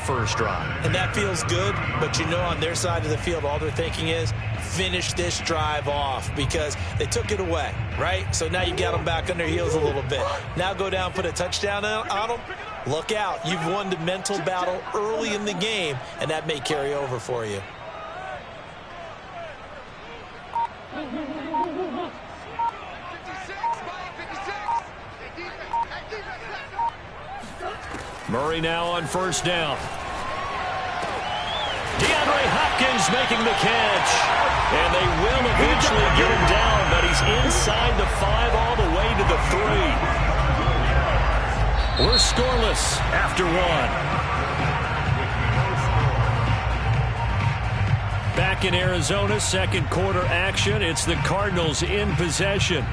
first drive. And that feels good, but you know on their side of the field, all they're thinking is finish this drive off because they took it away, right? So now you got them back on their heels a little bit. Now go down, put a touchdown on them. Look out. You've won the mental battle early in the game, and that may carry over for you. Murray now on first down. DeAndre Hopkins making the catch. And they will eventually get him down, but he's inside the 5 all the way to the 3. We're scoreless after 1. Back in Arizona, second quarter action. It's the Cardinals in possession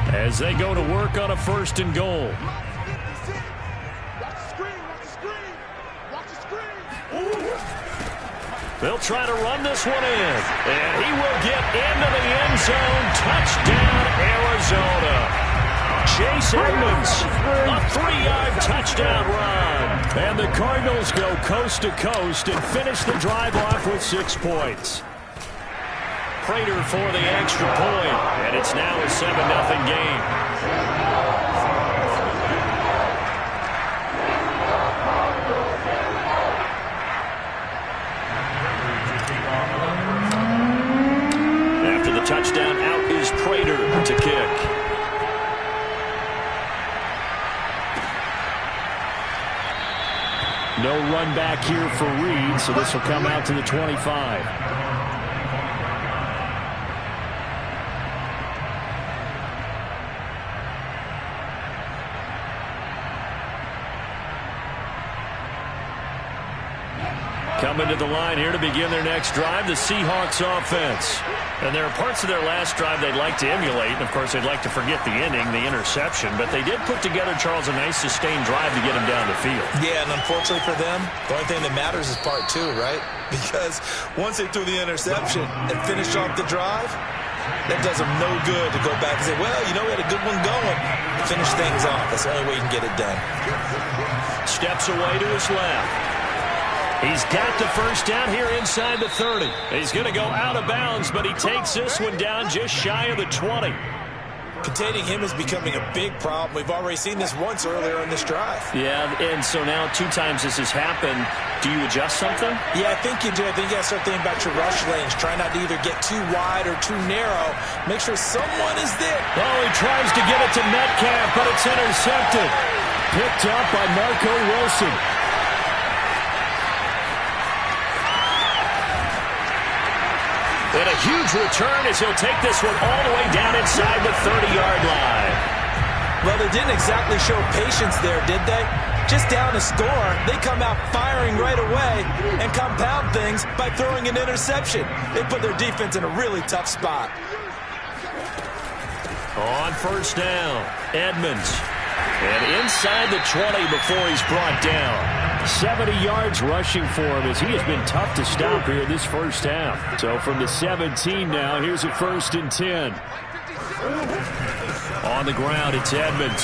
as they go to work on a 1st and goal. They'll try to run this one in, and he will get into the end zone. Touchdown, Arizona. Chase Edmonds, a 3-yard touchdown run. And the Cardinals go coast to coast and finish the drive off with 6 points. Prater for the extra point, and it's now a 7-0 game. Touchdown, out is Prater to kick. No run back here for Reed, so this will come out to the 25. Coming to the line here to begin their next drive, the Seahawks offense. And there are parts of their last drive they'd like to emulate. And, of course, they'd like to forget the ending, the interception. But they did put together, Charles, a nice sustained drive to get them down the field. Yeah, and unfortunately for them, the only thing that matters is part 2, right? Because once they threw the interception and finished off the drive, that does them no good to go back and say, well, you know, we had a good one going. Finish things off. That's the only way you can get it done. Steps away to his left. He's got the first down here inside the 30. He's going to go out of bounds, but he takes this one down just shy of the 20. Containing him is becoming a big problem. We've already seen this once earlier in this drive. Yeah, and so now 2 times this has happened. Do you adjust something? Yeah, I think you do. I think you got to start thinking about your rush lanes. Try not to either get too wide or too narrow. Make sure someone is there. Oh, he tries to get it to Metcalf, but it's intercepted. Picked up by Marco Wilson. And a huge return as he'll take this one all the way down inside the 30-yard line. Well, they didn't exactly show patience there, did they? Just down a score, they come out firing right away and compound things by throwing an interception. They put their defense in a really tough spot. On first down, Edmonds. And inside the 20 before he's brought down. 70 yards rushing for him as he has been tough to stop here this first half. So from the 17 now, here's a 1st and 10. On the ground, it's Edmonds.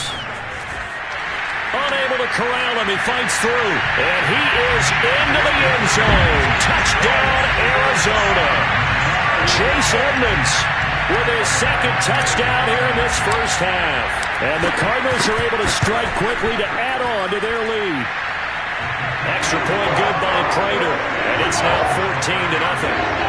Unable to corral him, he fights through. And he is into the end zone. Touchdown, Arizona. Chase Edmonds with his 2nd touchdown here in this first half. And the Cardinals are able to strike quickly to add on to their lead. Extra point good by Prater, and it's now 14-0.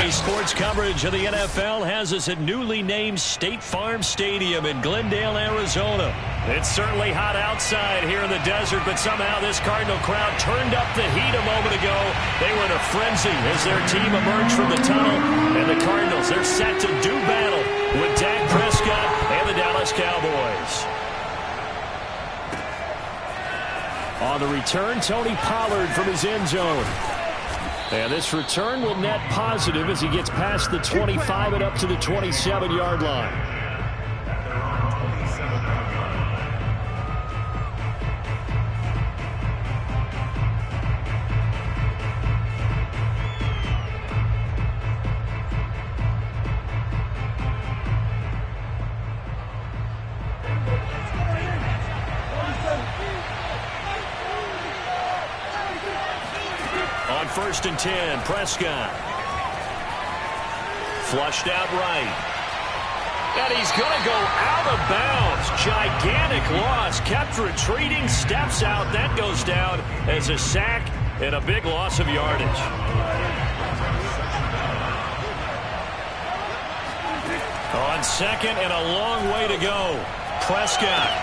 Today's sports coverage of the NFL has us at newly named State Farm Stadium in Glendale, Arizona. It's certainly hot outside here in the desert, but somehow this Cardinal crowd turned up the heat a moment ago. They were in a frenzy as their team emerged from the tunnel, and the Cardinals, they're set to do battle with Dak Prescott and the Dallas Cowboys. On the return, Tony Pollard from his end zone. And this return will net positive as he gets past the 25 and up to the 27-yard line. First and 10, Prescott. Flushed out right. And he's going to go out of bounds. Gigantic loss. Kept retreating, steps out. That goes down as a sack and a big loss of yardage. On second and a long way to go. Prescott.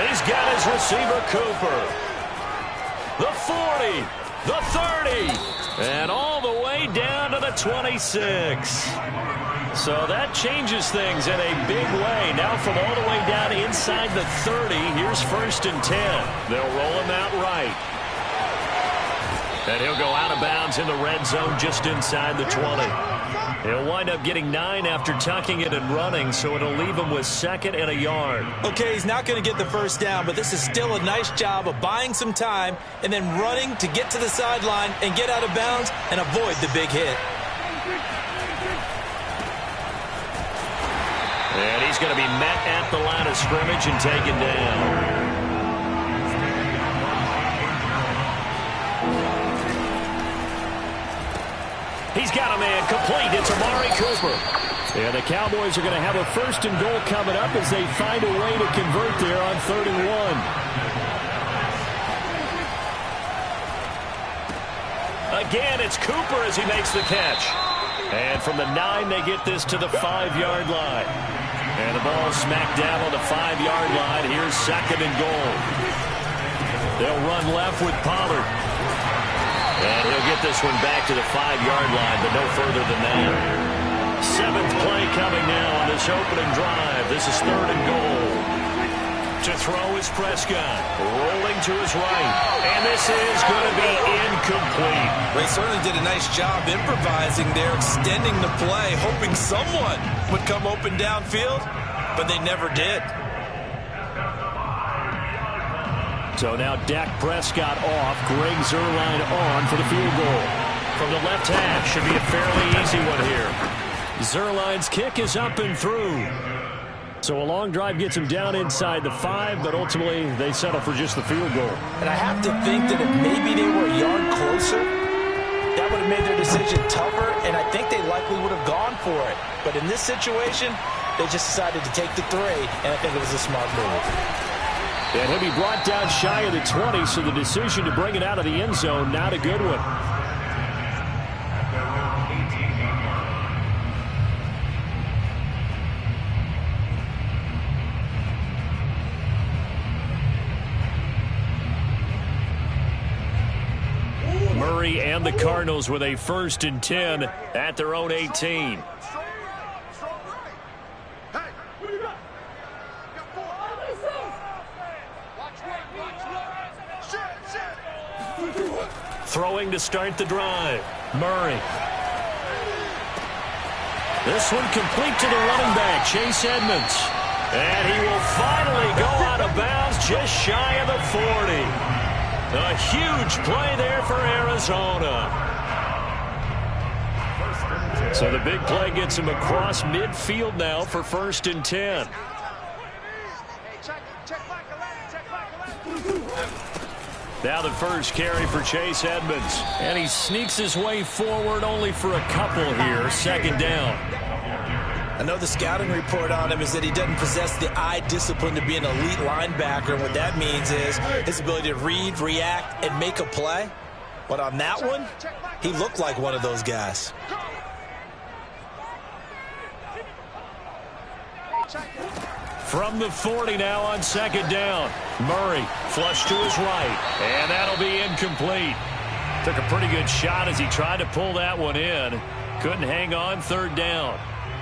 He's got his receiver, Cooper. The 40. The 30, and all the way down to the 26. So that changes things in a big way. Now from all the way down inside the 30, here's first and 10. They'll roll him out right. And he'll go out of bounds in the red zone just inside the 20. He'll wind up getting 9 after tucking it and running, so it'll leave him with second and a yard. Okay, he's not going to get the first down, but this is still a nice job of buying some time and then running to get to the sideline and get out of bounds and avoid the big hit. And he's going to be met at the line of scrimmage and taken down. He's got a man complete. It's Amari Cooper. And the Cowboys are going to have a first and goal coming up as they find a way to convert there on 3rd and 1. Again, it's Cooper as he makes the catch. And from the 9, they get this to the 5-yard line. And the ball smacked down on the 5-yard line. Here's second and goal. They'll run left with Pollard. And he'll get this one back to the 5-yard line, but no further than that. 7th play coming now on this opening drive. This is 3rd and goal. To throw is Prescott. Rolling to his right. And this is going to be incomplete. They certainly did a nice job improvising there, extending the play, hoping someone would come open downfield, but they never did. So now Dak Prescott off, Greg Zuerlein on for the field goal. From the left hash, should be a fairly easy one here. Zuerlein's kick is up and through. So a long drive gets him down inside the 5, but ultimately they settle for just the field goal. And I have to think that if maybe they were a yard closer, that would have made their decision tougher, and I think they likely would have gone for it. But in this situation, they just decided to take the 3, and I think it was a smart move. And he'll be brought down shy of the 20, so the decision to bring it out of the end zone, not a good one. Murray and the Cardinals with a 1st and 10 at their own 18. Throwing to start the drive. Murray. This one complete to the running back, Chase Edmonds. And he will finally go out of bounds just shy of the 40. A huge play there for Arizona. So the big play gets him across midfield now for 1st and 10. Now the first carry for Chase Edmonds. And he sneaks his way forward only for a couple here. 2nd down. I know the scouting report on him is that he doesn't possess the eye discipline to be an elite linebacker. And what that means is his ability to read, react, and make a play. But on that one, he looked like one of those guys. From the 40 now on second down. Murray flush to his right, and that'll be incomplete. Took a pretty good shot as he tried to pull that one in. Couldn't hang on third down.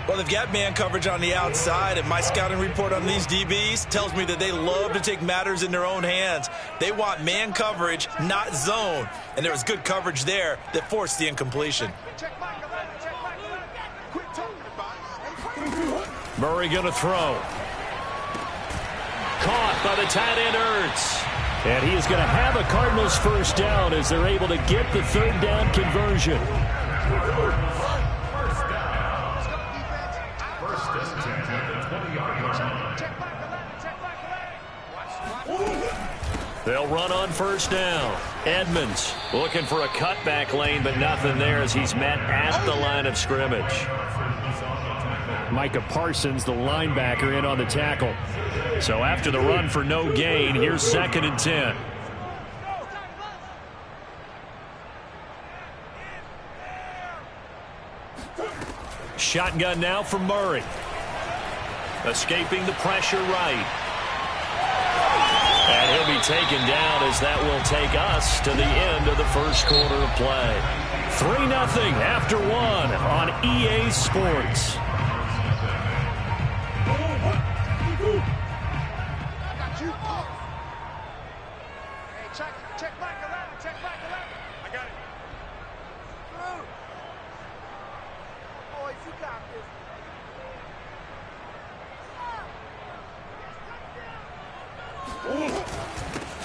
Well, they've got man coverage on the outside, and my scouting report on these DBs tells me that they love to take matters in their own hands. They want man coverage, not zone. And there was good coverage there that forced the incompletion. Murray going to throw. Caught by the tight end Ertz. And he is going to have a Cardinals first down as they're able to get the third down conversion. They'll run on first down. Edmonds looking for a cutback lane, but nothing there as he's met at the line of scrimmage. Micah Parsons, the linebacker, in on the tackle. So after the run for no gain, here's 2nd and 10. Shotgun now from Murray. Escaping the pressure right. And he'll be taken down as that will take us to the end of the first quarter of play. 3-0 after 1 on EA Sports.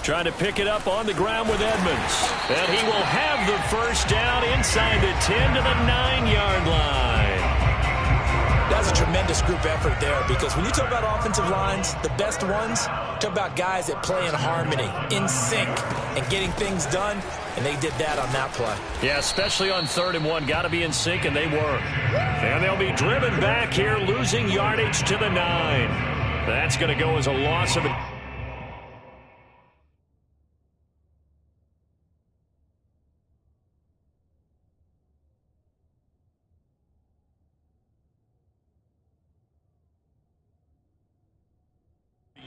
Trying to pick it up on the ground with Edmonds. And he will have the first down inside the 10 to the 9-yard line. That's a tremendous group effort there, because when you talk about offensive lines, the best ones, talk about guys that play in harmony, in sync, and getting things done, and they did that on that play. Yeah, especially on 3rd and 1. Got to be in sync, and they were. And they'll be driven back here, losing yardage to the 9. That's going to go as a loss of a...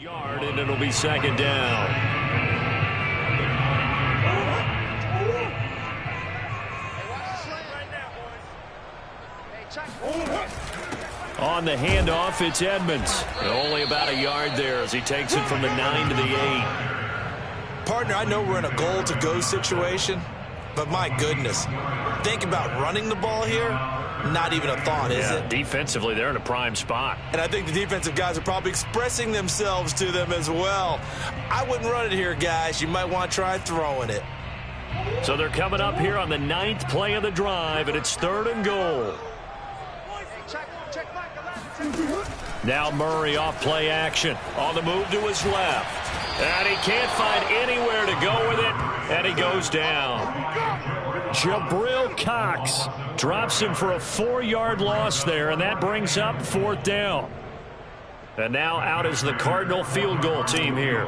yard, and it'll be 2nd down. On the handoff, it's Edmonds. Only about a yard there as he takes it from the 9 to the 8. Partner, I know we're in a goal-to-go situation, but my goodness, think about running the ball here. Not even a thought, is it? Defensively, they're in a prime spot. And I think the defensive guys are probably expressing themselves to them as well. I wouldn't run it here, guys. You might want to try throwing it. So they're coming up here on the 9th play of the drive, and it's 3rd and goal. Now Murray off play action. On the move to his left. And he can't find anywhere to go with it, and he goes down. Jabril Cox drops him for a 4-yard loss there, and that brings up 4th down. And now out is the Cardinal field goal team here.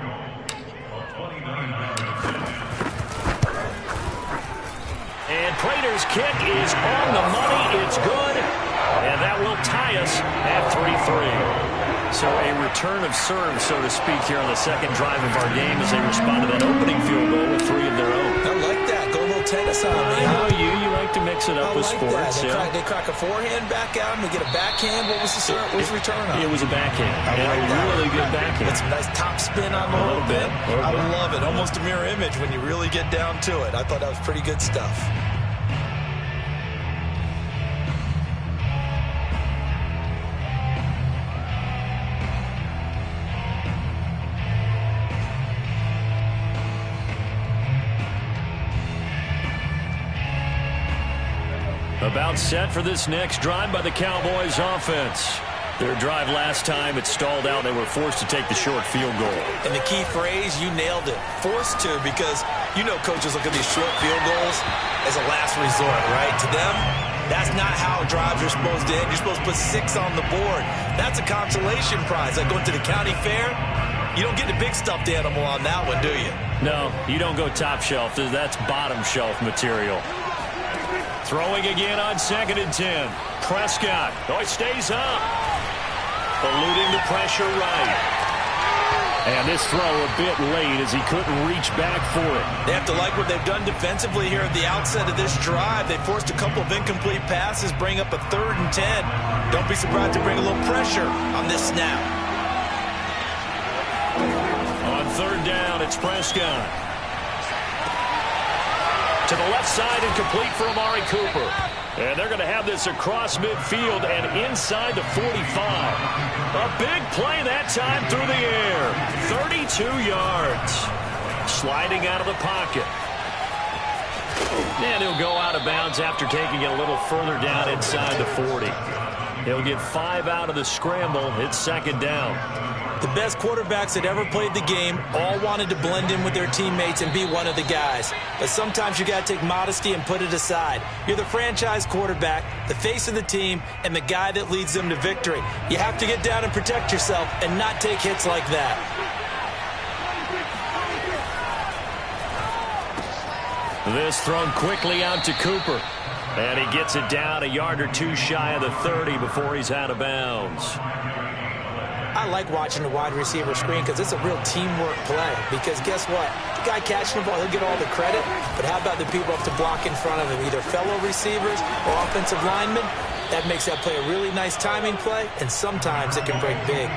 And Prater's kick is on the money. It's good, and that will tie us at 3-3. So a return of serve, so to speak, here on the 2nd drive of our game as they respond to that opening field goal with 3 of their own. I like that. Go a little tennis on me. I know you like to mix it up with sports. They crack a forehand back out, and they get a backhand. What was the return on? It was a backhand. And a really good backhand. It's a nice top spin on the little bit. I love it. Almost a mirror image when you really get down to it. I thought that was pretty good stuff. About set for this next drive by the Cowboys offense. Their drive last time, it stalled out. They were forced to take the short field goal. And the key phrase, you nailed it. Forced to, because you know coaches look at these short field goals as a last resort, right? To them, that's not how drives are supposed to end. You're supposed to put 6 on the board. That's a consolation prize. Like going to the county fair, you don't get the big stuffed animal on that one, do you? No, you don't go top shelf. That's bottom shelf material. Throwing again on 2nd and 10. Prescott. Oh, he stays up. eluding the pressure right. And this throw a bit late as he couldn't reach back for it. They have to like what they've done defensively here at the outset of this drive. They forced a couple of incomplete passes, bring up a 3rd and 10. Don't be surprised to bring a little pressure on this snap. On 3rd down, it's Prescott. To the left side and complete for Amari Cooper. And they're going to have this across midfield and inside the 45. A big play that time through the air. 32 yards. Sliding out of the pocket. And he'll go out of bounds after taking it a little further down inside the 40. He'll get 5 out of the scramble. It's 2nd down. The best quarterbacks that ever played the game all wanted to blend in with their teammates and be one of the guys. But sometimes you got to take modesty and put it aside. You're the franchise quarterback, the face of the team, and the guy that leads them to victory. You have to get down and protect yourself and not take hits like that. This thrown quickly out to Cooper. And he gets it down a yard or two shy of the 30 before he's out of bounds. I like watching the wide receiver screen because it's a real teamwork play. Because guess what? The guy catching the ball, he'll get all the credit. But how about the people up to block in front of him, either fellow receivers or offensive linemen? That makes that play a really nice timing play, and sometimes it can break big.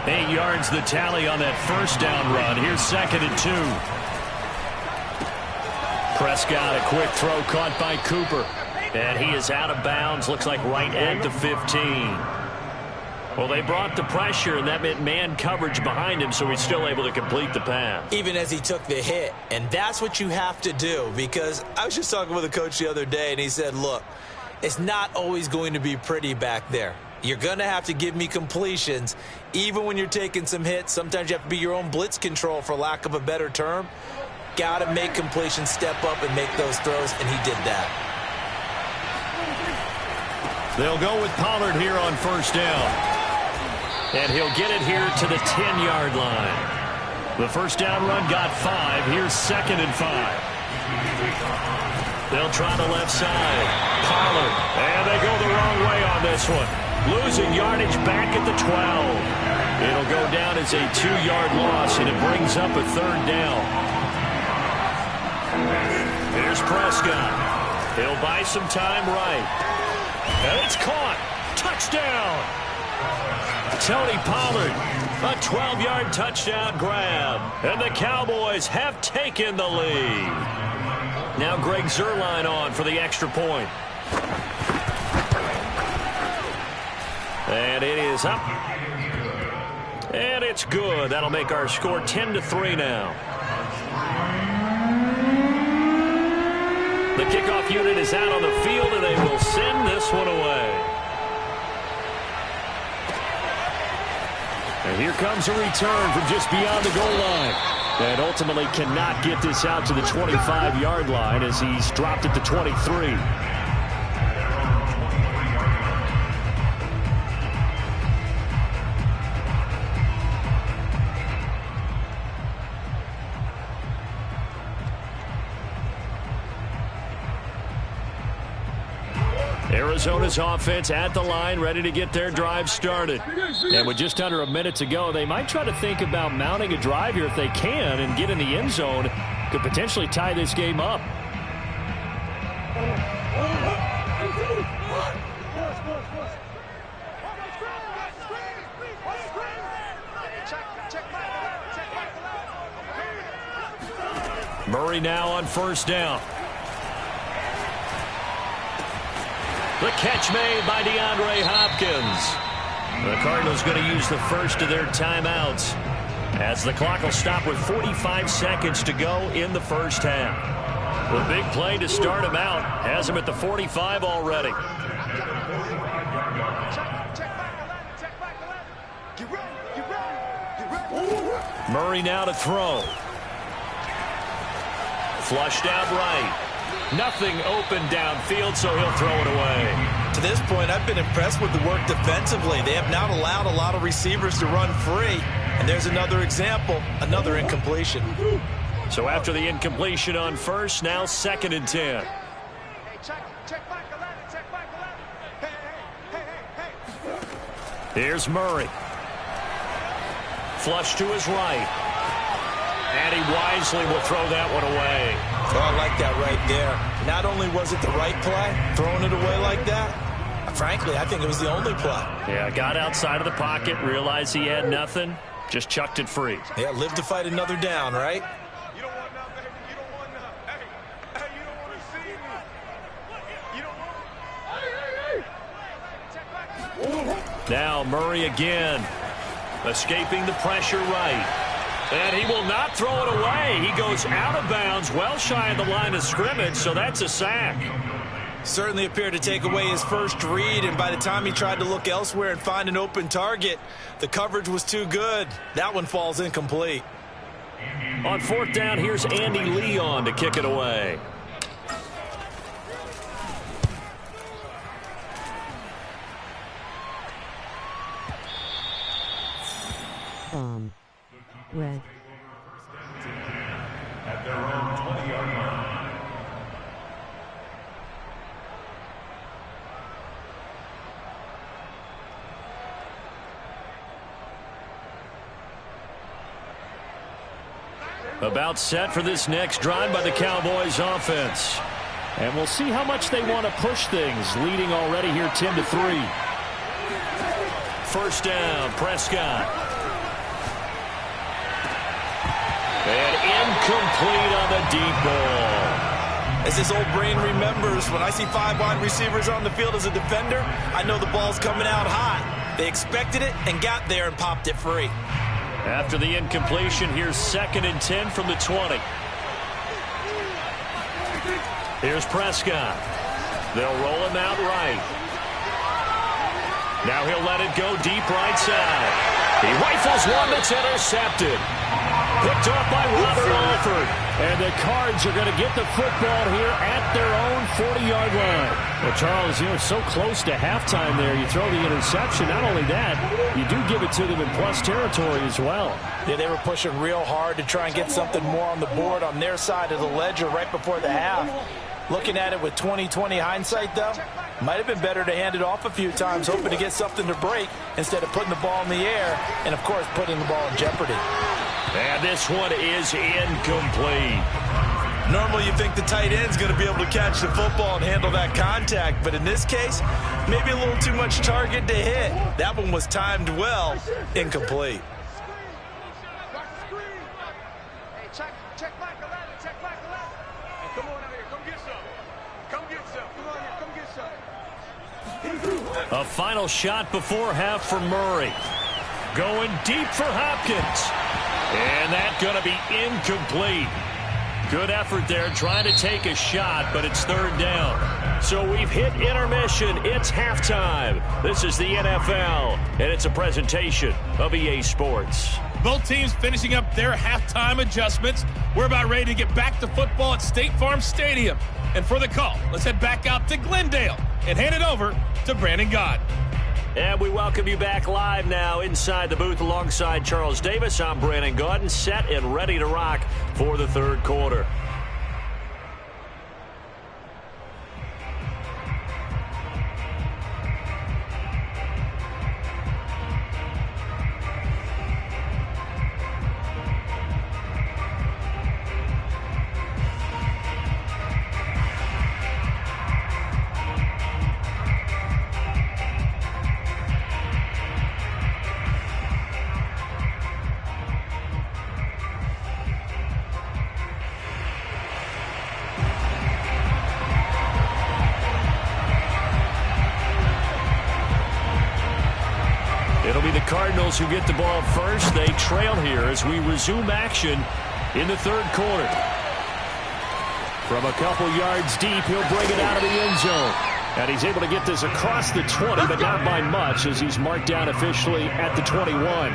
8 yards the tally on that 1st down run. Here's 2nd and 2. Prescott, a quick throw caught by Cooper. And he is out of bounds, looks like right at the 15. Well, they brought the pressure, and that meant man coverage behind him, so he's still able to complete the pass. Even as he took the hit. And that's what you have to do, because I was just talking with a coach the other day, and he said, look, it's not always going to be pretty back there. You're going to have to give me completions, even when you're taking some hits. Sometimes you have to be your own blitz control, for lack of a better term. Got to make completions, step up, and make those throws, and he did that. They'll go with Pollard here on 1st down. And he'll get it here to the 10-yard line. The 1st down run got 5. Here's 2nd and 5. They'll try the left side. Pollard. And they go the wrong way on this one. Losing yardage back at the 12. It'll go down as a 2-yard loss, and it brings up a 3rd down. Here's Prescott. He'll buy some time right. And it's caught. Touchdown. Tony Pollard, a 12-yard touchdown grab. And the Cowboys have taken the lead. Now Greg Zuerlein on for the extra point. And it is up. And it's good. That'll make our score 10-3 now. The kickoff unit is out on the field, and they will send this one away. And here comes a return from just beyond the goal line. And ultimately cannot get this out to the 25-yard line as he's dropped at the 23. Arizona's offense at the line, ready to get their drive started. And with just under a minute to go, they might try to think about mounting a drive here if they can and get in the end zone. Could potentially tie this game up. Murray now on 1st down. The catch made by DeAndre Hopkins. The Cardinals going to use the first of their timeouts as the clock will stop with 45 seconds to go in the 1st half. The big play to start him out has him at the 45 already. Murray now to throw. Flushed out right. Nothing open downfield, so he'll throw it away. To this point, I've been impressed with the work defensively. They have not allowed a lot of receivers to run free. And there's another example, another incompletion. So after the incompletion on 1st, now 2nd and 10. Here's Murray. Flush to his right. And he wisely will throw that one away. Oh, I like that right there. Not only was it the right play, throwing it away like that, frankly, I think it was the only play. Yeah, got outside of the pocket, realized he had nothing, just chucked it free. Yeah, live to fight another down, right? You don't want nothing. You don't want nothing. Hey, you don't want to see me. You don't want. Now Murray again, escaping the pressure right. And he will not throw it away. He goes out of bounds, well shy of the line of scrimmage, so that's a sack. Certainly appeared to take away his first read, and by the time he tried to look elsewhere and find an open target, the coverage was too good. That one falls incomplete. On fourth down, here's Andy Leon to kick it away. Red. At their own 20-yard line. About set for this next drive by the Cowboys offense. And we'll see how much they want to push things, leading already here 10-3. First down, Prescott. And incomplete on the deep ball. As his old brain remembers, when I see 5 wide receivers on the field as a defender, I know the ball's coming out hot. They expected it and got there and popped it free. After the incompletion, here's 2nd and 10 from the 20. Here's Prescott. They'll roll him out right. Now he'll let it go deep right side. He rifles one that's intercepted. Picked off by Robert Alford. And the Cards are going to get the football here at their own 40-yard line. Well, Charles, you're so close to halftime there. You throw the interception. Not only that, you do give it to them in plus territory as well. Yeah, they were pushing real hard to try and get something more on the board on their side of the ledger right before the half. Looking at it with 20/20 hindsight, though, might have been better to hand it off a few times, hoping to get something to break instead of putting the ball in the air and, of course, putting the ball in jeopardy. And this one is incomplete. Normally you think the tight end's going to be able to catch the football and handle that contact, but in this case, maybe a little too much target to hit. That one was timed well, incomplete. Hey, check back 11. Check back 11. Hey, come on out here. Come get some. Come get some. Come on here. Come get some. A final shot before half for Murray. Going deep for Hopkins. And that's going to be incomplete. Good effort there trying to take a shot, but it's 3rd down. So we've hit intermission. It's halftime. This is the NFL, and it's a presentation of EA Sports. Both teams finishing up their halftime adjustments. We're about ready to get back to football at State Farm Stadium. And for the call, let's head back out to Glendale and hand it over to Brandon Gott. And we welcome you back live now inside the booth alongside Charles Davis. I'm Brandon Gaudin, set and ready to rock for the 3rd quarter. It'll be the Cardinals who get the ball first. They trail here as we resume action in the 3rd quarter. From a couple yards deep, he'll bring it out of the end zone. And he's able to get this across the 20, but not by much as he's marked down officially at the 21.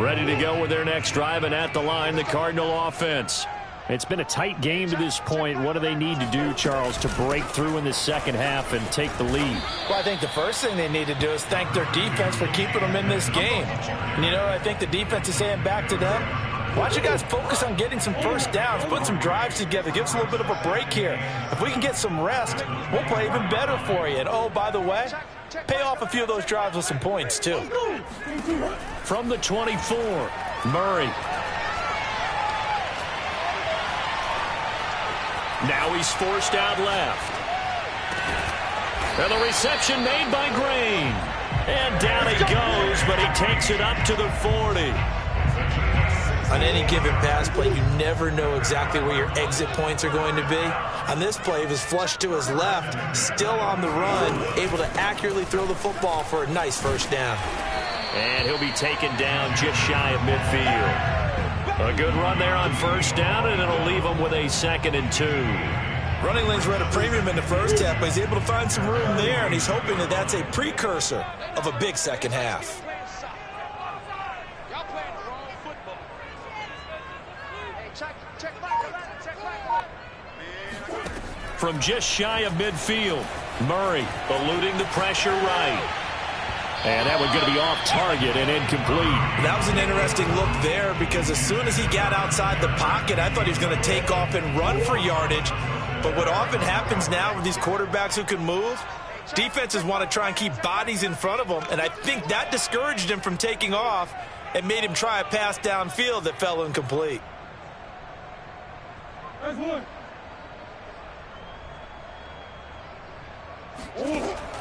Ready to go with their next drive, and at the line, the Cardinal offense. It's been a tight game to this point. What do they need to do, Charles, to break through in the second half and take the lead? Well, I think the first thing they need to do is thank their defense for keeping them in this game. And, you know, I think the defense is saying back to them, Why don't you guys focus on getting some first downs, put some drives together, give us a little bit of a break here. If we can get some rest, we'll play even better for you. And, oh, by the way, pay off a few of those drives with some points, too. From the 24, Murray. Now he's forced out left. And the reception made by Green. And down he goes, but he takes it up to the 40. On any given pass play, you never know exactly where your exit points are going to be. On this play, he was flushed to his left, still on the run, able to accurately throw the football for a nice first down. And he'll be taken down just shy of midfield. A good run there on first down, and it'll leave him with a 2nd and 2. Running lanes were at a premium in the first half, but he's able to find some room there, and he's hoping that that's a precursor of a big second half. From just shy of midfield, Murray eluding the pressure right. And that one's going to be off target and incomplete. That was an interesting look there because as soon as he got outside the pocket, I thought he was going to take off and run for yardage. But what often happens now with these quarterbacks who can move, defenses want to try and keep bodies in front of them, and I think that discouraged him from taking off and made him try a pass downfield that fell incomplete.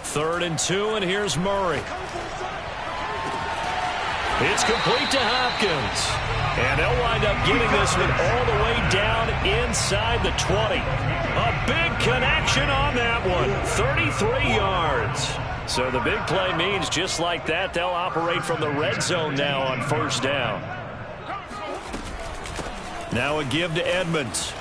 3rd and 2, and here's Murray. It's complete to Hopkins. And they'll wind up getting this one all the way down inside the 20. A big connection on that one. 33 yards. So the big play means just like that, they'll operate from the red zone now on first down. Now a give to Edmonds.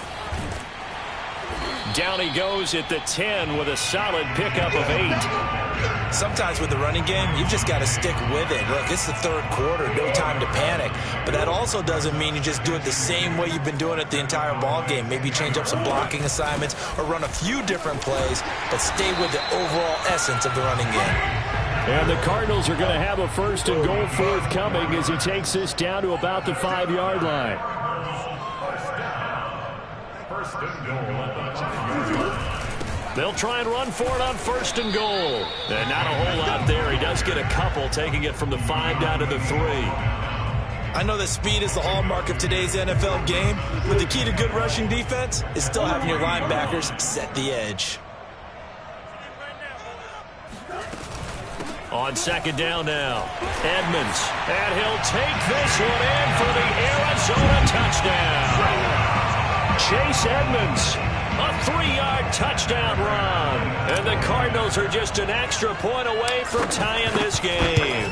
Down he goes at the 10 with a solid pickup of 8. Sometimes with the running game, you've just got to stick with it. Look, it's the 3rd quarter, no time to panic. But that also doesn't mean you just do it the same way you've been doing it the entire ball game. Maybe change up some blocking assignments or run a few different plays, but stay with the overall essence of the running game. And the Cardinals are going to have a 1st and goal forthcoming as he takes this down to about the 5-yard line. They'll try and run for it on 1st and goal. And not a whole lot there. He does get a couple, taking it from the 5 down to the 3. I know that speed is the hallmark of today's NFL game, but the key to good rushing defense is still having your linebackers set the edge. On 2nd down now, Edmonds. And he'll take this one in for the Arizona touchdown. Chase Edmonds. A 3-yard touchdown run. And the Cardinals are just an extra point away from tying this game.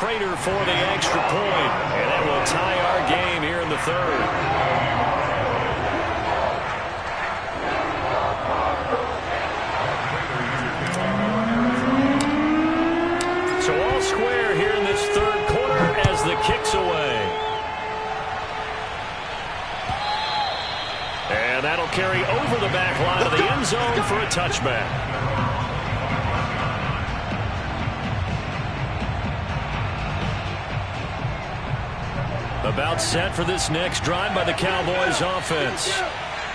Prater for the extra point. And that will tie our game here in the 3rd. So all square here in this 3rd quarter as the kick's away. And that'll carry over the back line of the end zone for a touchback. About set for this next drive by the Cowboys offense.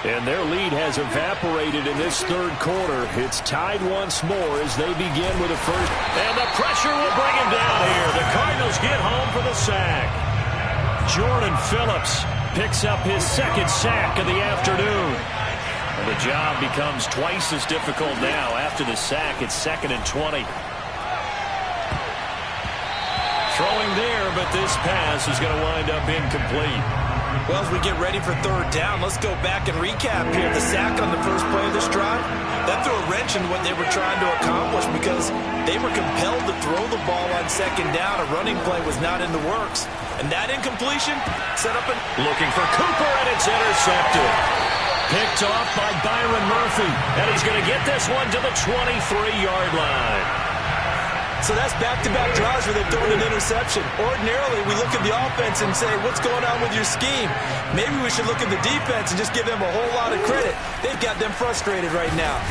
And their lead has evaporated in this 3rd quarter. It's tied once more as they begin with a 1st. And the pressure will bring him down here. The Cardinals get home for the sack. Jordan Phillips picks up his 2nd sack of the afternoon. And the job becomes twice as difficult now. After the sack, it's 2nd and 20. Throwing there, but this pass is going to wind up incomplete. Well, as we get ready for 3rd down, let's go back and recap here. The sack on the first play of this drive, that threw a wrench into what they were trying to accomplish because they were compelled to throw the ball on 2nd down. A running play was not in the works. And that incompletion set up a... Looking for Cooper, and it's intercepted. Picked off by Byron Murphy. And he's going to get this one to the 23-yard line. So that's back-to-back drives where they've thrown an interception. Ordinarily, we look at the offense and say, what's going on with your scheme? Maybe we should look at the defense and just give them a whole lot of credit. They've got them frustrated right now.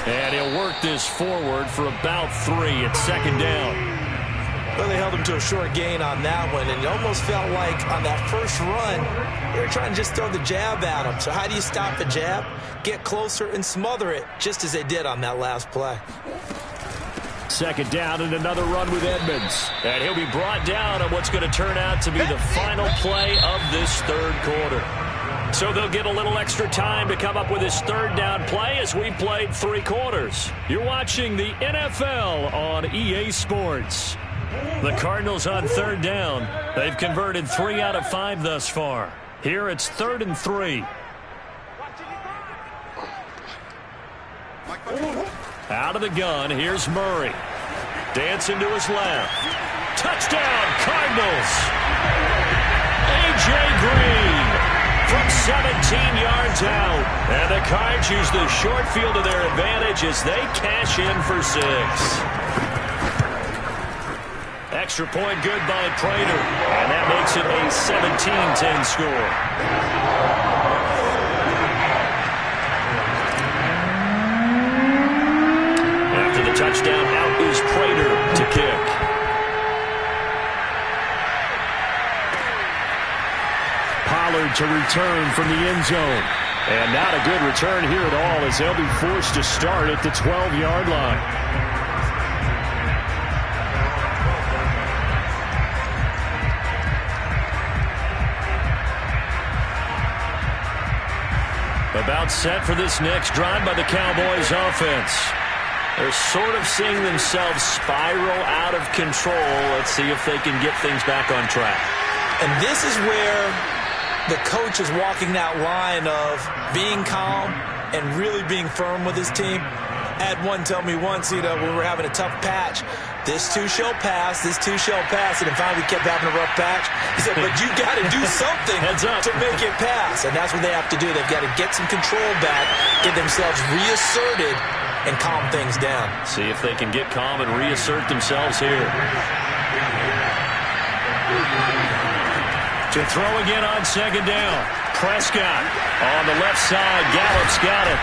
And he'll work this forward for about 3 at 2nd down. Well, they held him to a short gain on that one, and it almost felt like on that first run, they were trying to just throw the jab at him. So how do you stop the jab? Get closer and smother it, just as they did on that last play. Second down and another run with Edmonds. And he'll be brought down on what's going to turn out to be the final play of this third quarter. So they'll get a little extra time to come up with his third down play as we played 3 quarters. You're watching the NFL on EA Sports. The Cardinals on third down. They've converted 3 out of 5 thus far. Here it's 3rd and 3. Out of the gun, here's Murray. Dancing to his left. Touchdown, Cardinals! A.J. Green from 17 yards out. And the Cards use the short field to their advantage as they cash in for 6. Extra point good by Prater. And that makes it a 17-10 score. After the touchdown, out is Prater to kick. Pollard to return from the end zone. And not a good return here at all as they'll be forced to start at the 12-yard line. About set for this next drive by the Cowboys offense. They're sort of seeing themselves spiral out of control. Let's see if they can get things back on track. And this is where the coach is walking that line of being calm and really being firm with his team. I had one tell me once, when we were having a tough patch, this too shall pass, this too shall pass, and then finally we kept having a rough patch. He said, but you got to do something to make it pass, and that's what they have to do. They've got to get some control back, get themselves reasserted, and calm things down. See if they can get calm and reassert themselves here. To throw again on second down. Prescott on the left side. Gallup's got it.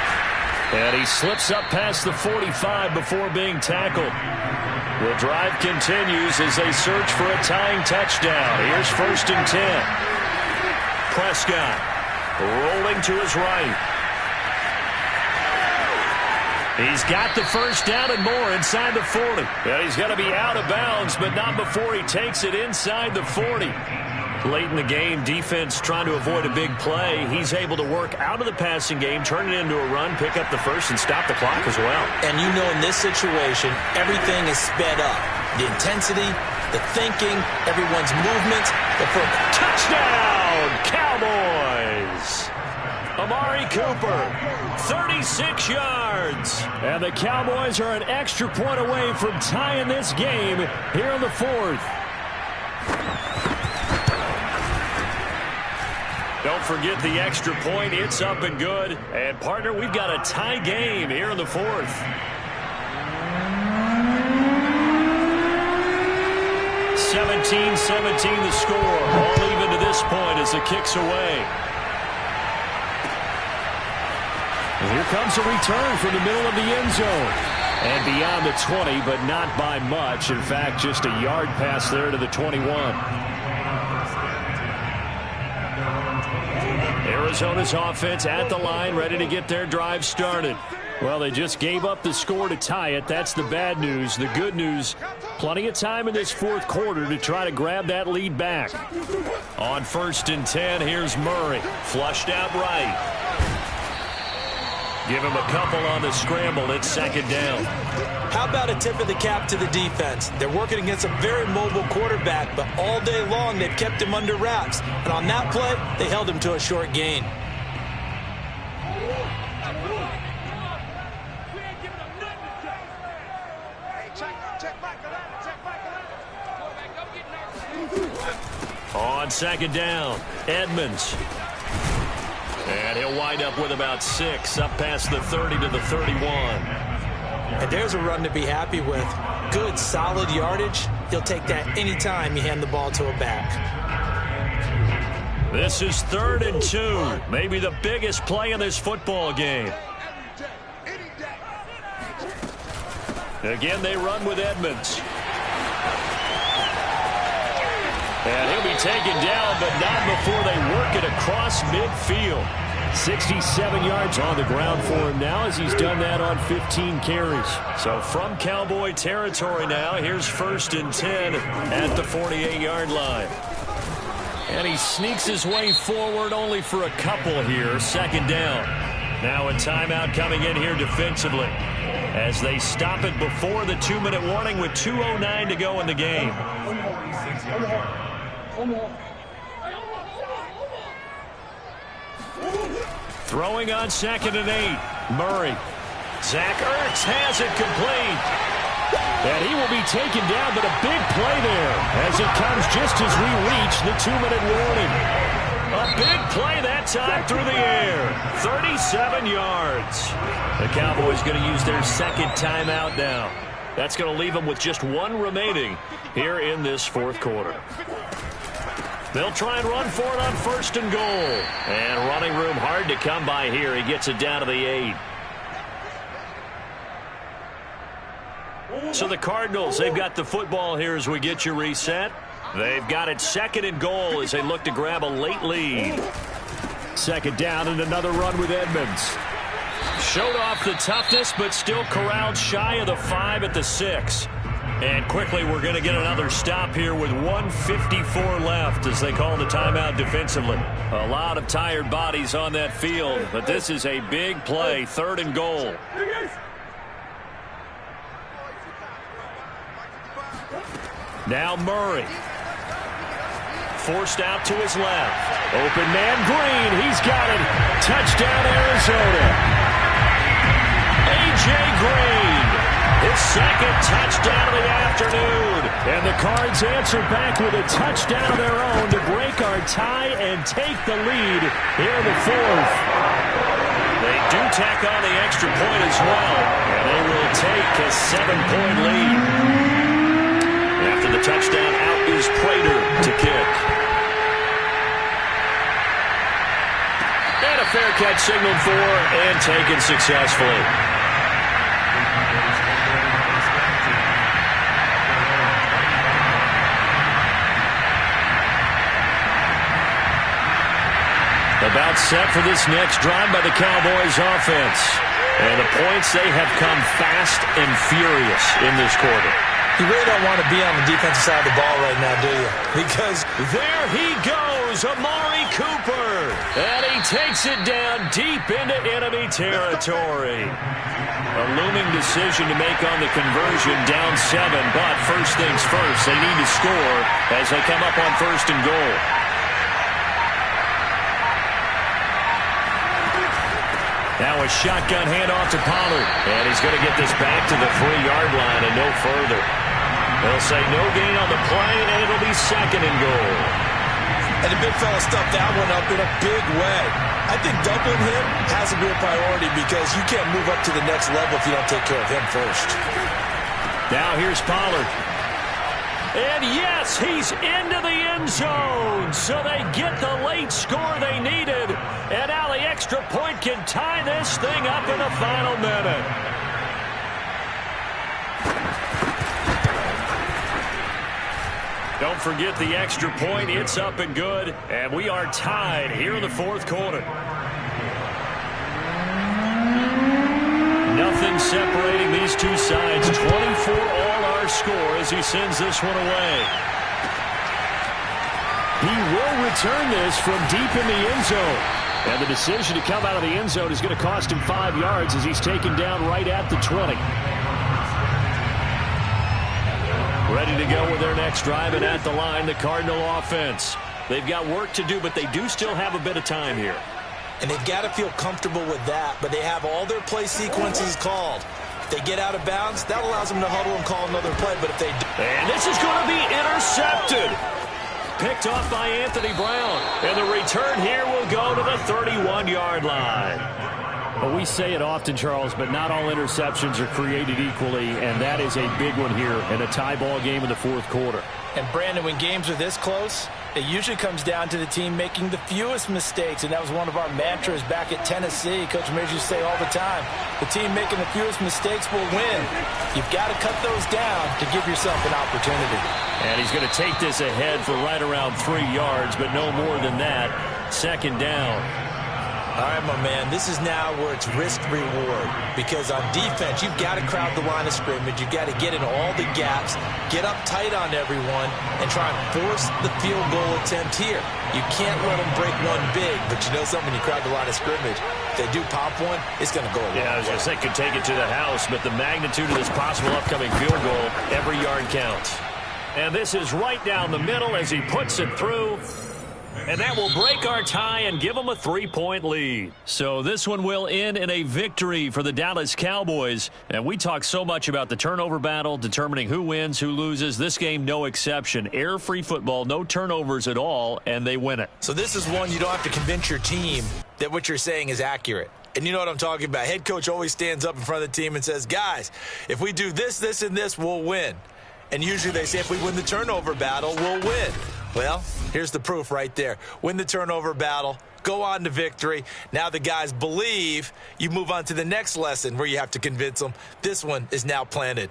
And he slips up past the 45 before being tackled. The drive continues as they search for a tying touchdown. Here's 1st and 10. Prescott rolling to his right. He's got the first down and more inside the 40. And he's going to be out of bounds, but not before he takes it inside the 40. Late in the game, defense trying to avoid a big play. He's able to work out of the passing game, turn it into a run, pick up the first, and stop the clock as well. And you know in this situation, everything is sped up. The intensity, the thinking, everyone's movements. Touchdown, Cowboys! Amari Cooper, 36 yards. And the Cowboys are an extra point away from tying this game here in the 4th. Don't forget the extra point. It's up and good. And, partner, we've got a tie game here in the 4th. (17-17) the score. All even to this point as the kick's away. And here comes a return from the middle of the end zone. And beyond the 20, but not by much. In fact, just a yard pass there to the 21. Arizona's offense at the line, ready to get their drive started. Well, they just gave up the score to tie it. That's the bad news. The good news, plenty of time in this 4th quarter to try to grab that lead back. On 1st and 10, here's Murray. Flushed out right. Give him a couple on the scramble. It's 2nd down. How about a tip of the cap to the defense? They're working against a very mobile quarterback, but all day long they've kept him under wraps. And on that play, they held him to a short gain. On 2nd down, Edmonds. And he'll wind up with about 6, up past the 30 to the 31. And there's a run to be happy with. Good, solid yardage. He'll take that anytime you hand the ball to a back. This is 3rd and 2. Maybe the biggest play in this football game. Again, they run with Edmonds. And he'll be taken down, but not before they work it across midfield. 67 yards on the ground for him now as he's done that on 15 carries. So from Cowboy territory now, here's 1st and 10 at the 48-yard line. And he sneaks his way forward only for a couple here. 2nd down. Now a timeout coming in here defensively as they stop it before the 2-minute warning with 2:09 to go in the game. Throwing on 2nd and 8. Murray. Zach Ertz has it complete. And he will be taken down, but a big play there as it comes just as we reach the 2-minute warning. A big play that time through the air. 37 yards. The Cowboys going to use their 2nd timeout now. That's going to leave them with just 1 remaining here in this 4th quarter. They'll try and run for it on 1st and goal. And running room hard to come by here. He gets it down to the 8. So the Cardinals, they've got the football here as we get you reset. They've got it 2nd and goal as they look to grab a late lead. 2nd down and another run with Edmonds. Showed off the toughness, but still corralled shy of the 5 at the 6. And quickly we're going to get another stop here with 1:54 left as they call the timeout defensively. A lot of tired bodies on that field, but this is a big play. 3rd and goal. Now Murray. Forced out to his left. Open man Green. He's got it. Touchdown Arizona. A.J. Green. His 2nd touchdown of the afternoon. And the Cards answer back with a touchdown of their own to break our tie and take the lead here in the 4th. They do tack on the extra point as well. And they will take a 7-point lead. After the touchdown, out is Prater to kick. And a fair catch signaled for and taken successfully. About set for this next drive by the Cowboys offense. And the points, they have come fast and furious in this quarter. You really don't want to be on the defensive side of the ball right now, do you? Because there he goes, Amari Cooper. And he takes it down deep into enemy territory. A looming decision to make on the conversion, down 7. But first things first, they need to score as they come up on 1st and goal. Now a shotgun handoff to Pollard. And he's going to get this back to the 3-yard line and no further. They'll say no gain on the play, and it'll be 2nd and goal. And the big fella stuffed that one up in a big way. I think doubling him has to be a priority because you can't move up to the next level if you don't take care of him first. Now here's Pollard. And yes, he's into the end zone. So they get the late score they needed. And now the extra point can tie this thing up in the final minute. Don't forget the extra point. It's up and good. And we are tied here in the 4th quarter. Nothing separating these two sides. 24-all our score as he sends this one away. He will return this from deep in the end zone. And the decision to come out of the end zone is going to cost him 5 yards as he's taken down right at the 20. Ready to go with their next drive, and at the line, the Cardinal offense. They've got work to do, but they do still have a bit of time here. And they've got to feel comfortable with that, but they have all their play sequences called. If they get out of bounds, that allows them to huddle and call another play, but if they do... And this is going to be intercepted. Picked off by Anthony Brown. And the return here will go to the 31-yard line. Well, we say it often, Charles, but not all interceptions are created equally, and that is a big one here in a tie ball game in the 4th quarter. And, Brandon, when games are this close, It usually comes down to the team making the fewest mistakes, and that was one of our mantras back at Tennessee. Coach Mears used to say all the time, the team making the fewest mistakes will win. You've got to cut those down to give yourself an opportunity. And he's going to take this ahead for right around 3 yards, but no more than that. Second down. All right, my man, this is now where it's risk-reward, because on defense, you've got to crowd the line of scrimmage. You've got to get in all the gaps, get up tight on everyone, and try and force the field goal attempt here. You can't let them break one big, but you know something, you crowd the line of scrimmage. If they do pop one, it's going to go a long way. Yeah, I was going to say, could take it to the house, but the magnitude of this possible upcoming field goal, every yard counts. And this is right down the middle as he puts it through. And that will break our tie and give them a 3-point lead. So this one will end in a victory for the Dallas Cowboys. And we talk so much about the turnover battle, determining who wins, who loses. This game, no exception. Error-free football, no turnovers at all, and they win it. So this is one you don't have to convince your team that what you're saying is accurate. And you know what I'm talking about. Head coach always stands up in front of the team and says, guys, if we do this, this, and this, we'll win. And usually they say if we win the turnover battle, we'll win. Well, here's the proof right there. Win the turnover battle, go on to victory. Now the guys believe. You move on to the next lesson where you have to convince them. This one is now planted.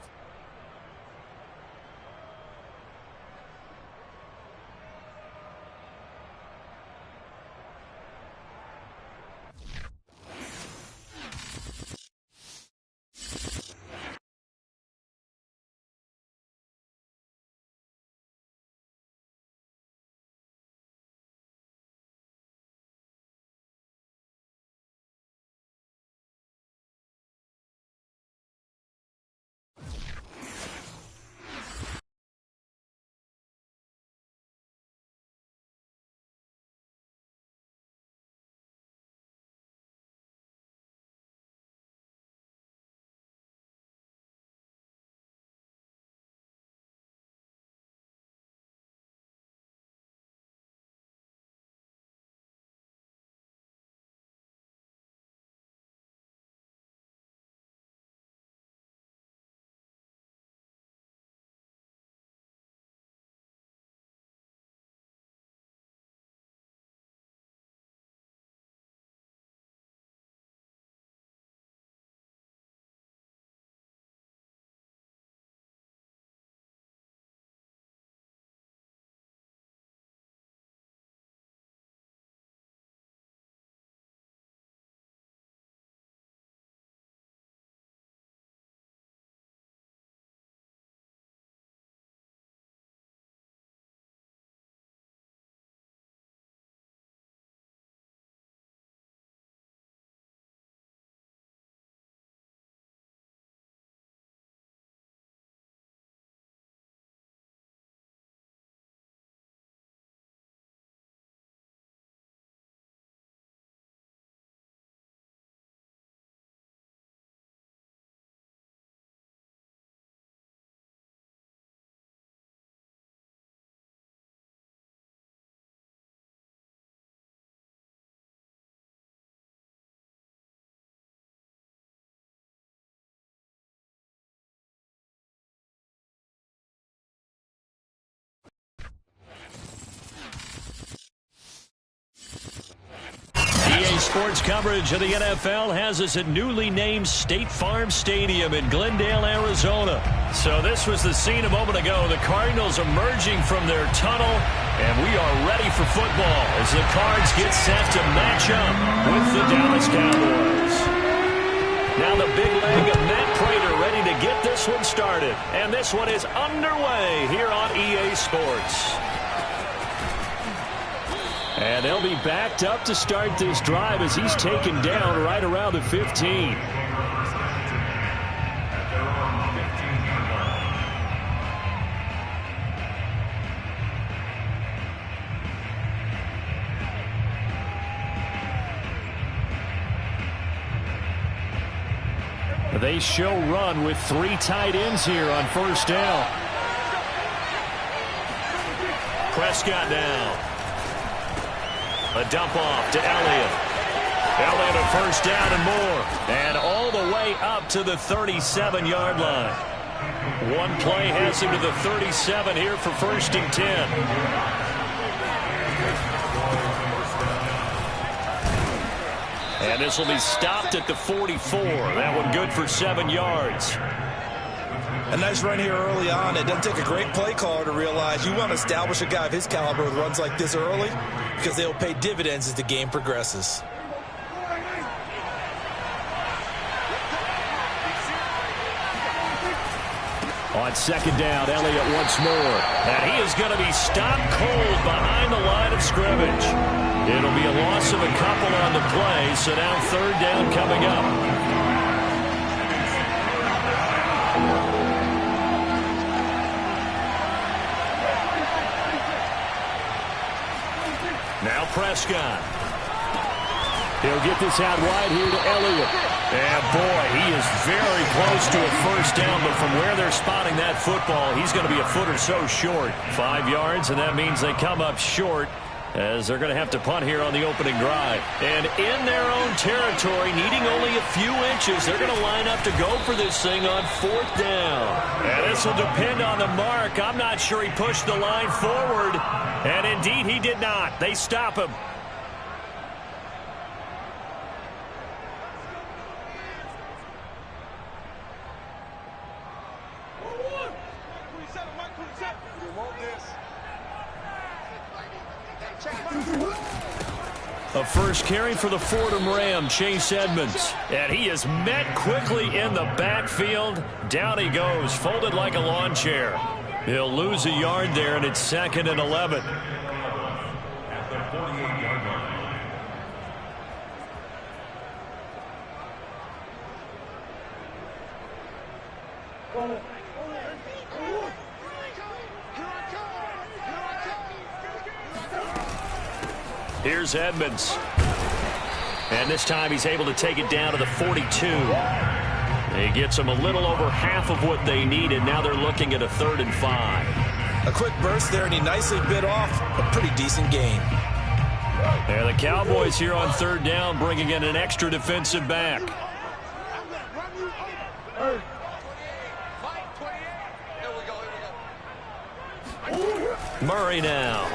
EA Sports coverage of the NFL has us at newly named State Farm Stadium in Glendale, Arizona. So this was the scene a moment ago. The Cardinals emerging from their tunnel, and we are ready for football as the Cards get set to match up with the Dallas Cowboys. Now the big leg of Matt Prater ready to get this one started. And this one is underway here on EA Sports. And they'll be backed up to start this drive as he's taken down right around the 15. They show run with 3 tight ends here on first down. Prescott down. A dump off to Elliott. Elliott a first down and more. And all the way up to the 37-yard line. One play has him to the 37 here for 1st and 10. And this will be stopped at the 44. That one good for 7 yards. A nice run here early on. It doesn't take a great play caller to realize you want to establish a guy of his caliber with runs like this early because they'll pay dividends as the game progresses. On second down, Elliott once more. And he is going to be stopped cold behind the line of scrimmage. It'll be a loss of a couple on the play, so now third down coming up. Now Prescott. He'll get this out wide here to Elliott. And boy, he is very close to a first down, but from where they're spotting that football, he's going to be a foot or so short. 5 yards, and that means they come up short as they're going to have to punt here on the opening drive. And in their own territory, needing only a few inches, they're going to line up to go for this thing on fourth down. And this will depend on the mark. I'm not sure he pushed the line forward. And indeed, he did not. They stop him. A first carry for the Fordham Ram, Chase Edmonds. And he is met quickly in the backfield. Down he goes, folded like a lawn chair. He'll lose a yard there, and it's 2nd and 11. At the 48-yard line. Here's Edmonds. And this time he's able to take it down to the 42. He gets them a little over half of what they needed. Now they're looking at a 3rd and 5. A quick burst there, and he nicely bit off a pretty decent gain. And the Cowboys here on 3rd down, bringing in an extra defensive back. Murray now.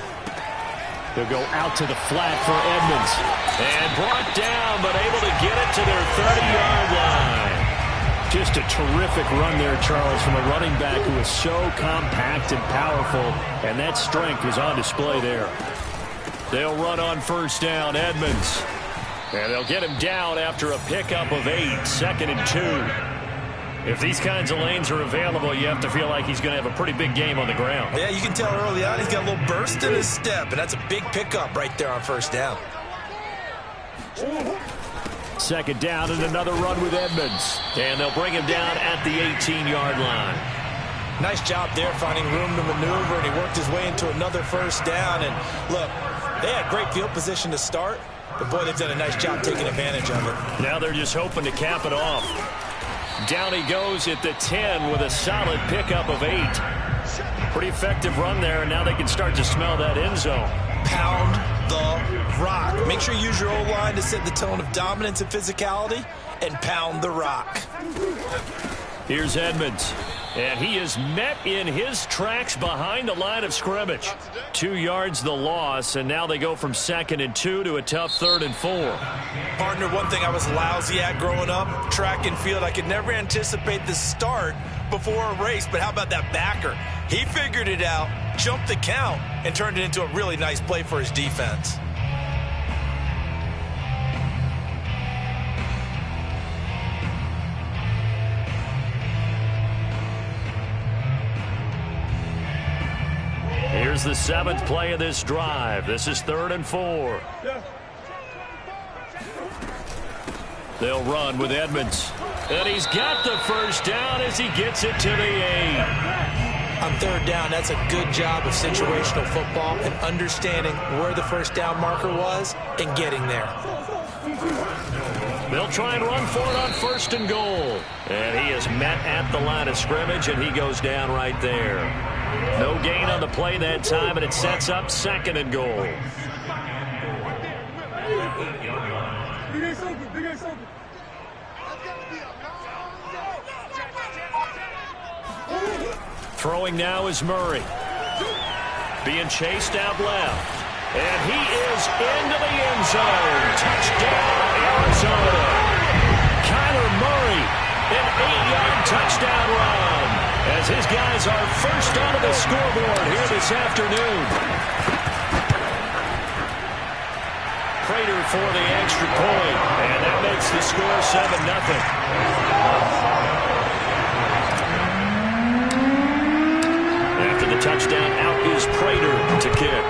They'll go out to the flat for Edmonds. And brought down, but able to get it to their 30-yard line. Just a terrific run there, Charles, from a running back who is so compact and powerful. And that strength was on display there. They'll run on first down, Edmonds. And they'll get him down after a pickup of 8, 2nd and 2. If these kinds of lanes are available, you have to feel like he's going to have a pretty big game on the ground. Yeah, you can tell early on he's got a little burst in his step, and that's a big pickup right there on first down. 2nd down and another run with Edmonds. And they'll bring him down at the 18-yard line. Nice job there finding room to maneuver, and he worked his way into another first down. And look, they had great field position to start, but boy, they've done a nice job taking advantage of it. Now they're just hoping to cap it off. Down he goes at the 10 with a solid pickup of 8. Pretty effective run there, and now they can start to smell that end zone. Pound the rock. Make sure you use your O-line to set the tone of dominance and physicality, and pound the rock. Here's Edmonds. And he is met in his tracks behind the line of scrimmage. 2 yards the loss, and now they go from 2nd and 2 to a tough 3rd and 4. Partner, one thing I was lousy at growing up, track and field. I could never anticipate the start before a race, but how about that backer? He figured it out, jumped the count, and turned it into a really nice play for his defense. Here's the 7th play of this drive. This is 3rd and 4. They'll run with Edmonds. And he's got the first down as he gets it to the 8. On 3rd down, that's a good job of situational football and understanding where the first down marker was and getting there. They'll try and run for it on 1st and goal. And he is met at the line of scrimmage, and he goes down right there. No gain on the play that time, and it sets up 2nd and goal. Throwing now is Murray. Being chased out left. And he is into the end zone. Touchdown, Arizona. touchdown run, as his guys are first onto the scoreboard here this afternoon. Prater for the extra point, and that makes the score 7-0. After the touchdown, out is Prater to kick.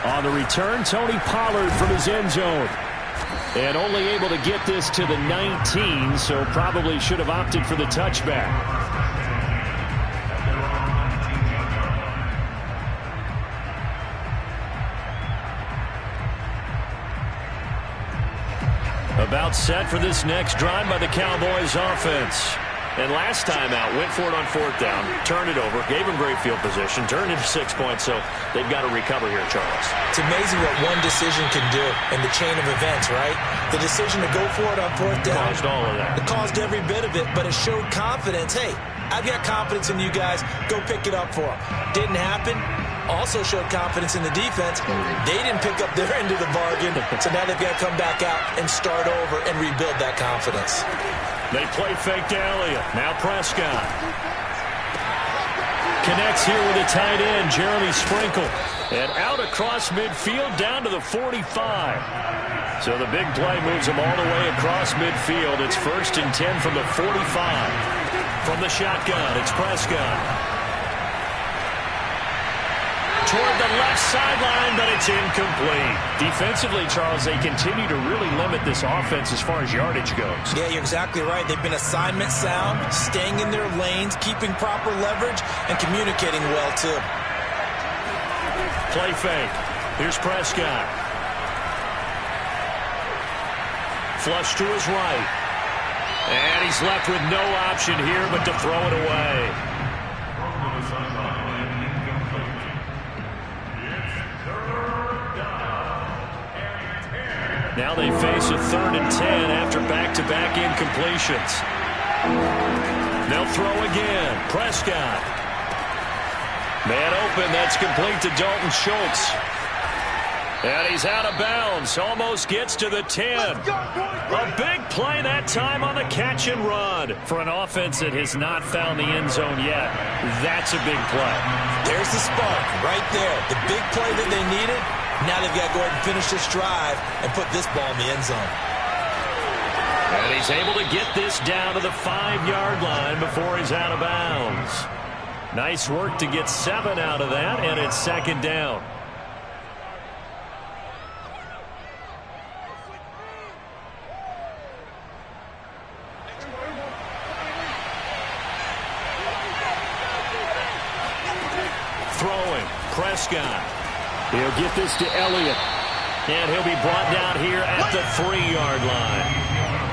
On the return, Tony Pollard from his end zone. And only able to get this to the 19, so probably should have opted for the touchback. About set for this next drive by the Cowboys offense. And last time out, went for it on 4th down, turned it over, gave him great field position, turned into 6 points, so they've got to recover here, Charles. It's amazing what one decision can do in the chain of events, right? The decision to go for it on 4th down. Caused all of that. It caused every bit of it, but it showed confidence. Hey, I've got confidence in you guys. Go pick it up for them. Didn't happen. Also showed confidence in the defense. They didn't pick up their end of the bargain, so now they've got to come back out and start over and rebuild that confidence. They play fake to Elliott. Now Prescott. Connects here with a tight end, Jeremy Sprinkle. And out across midfield down to the 45. So the big play moves him all the way across midfield. It's 1st and 10 from the 45. From the shotgun, it's Prescott. Toward the left sideline, but it's incomplete. Defensively, Charles, they continue to really limit this offense as far as yardage goes. Yeah, you're exactly right. They've been assignment sound, staying in their lanes, keeping proper leverage, and communicating well, too. Play fake. Here's Prescott. Flush to his right. And he's left with no option here but to throw it away. Now they face a 3rd and 10 after back-to-back incompletions. They'll throw again. Prescott. Man open. That's complete to Dalton Schultz. And he's out of bounds. Almost gets to the 10. A big play that time on the catch and run. For an offense that has not found the end zone yet, that's a big play. There's the spark right there. The big play that they needed. Now they've got to go ahead and finish this drive and put this ball in the end zone. And he's able to get this down to the 5-yard line before he's out of bounds. Nice work to get 7 out of that, and it's 2nd down. Throwing, Prescott. He'll get this to Elliott. And he'll be brought down here at the 3-yard line.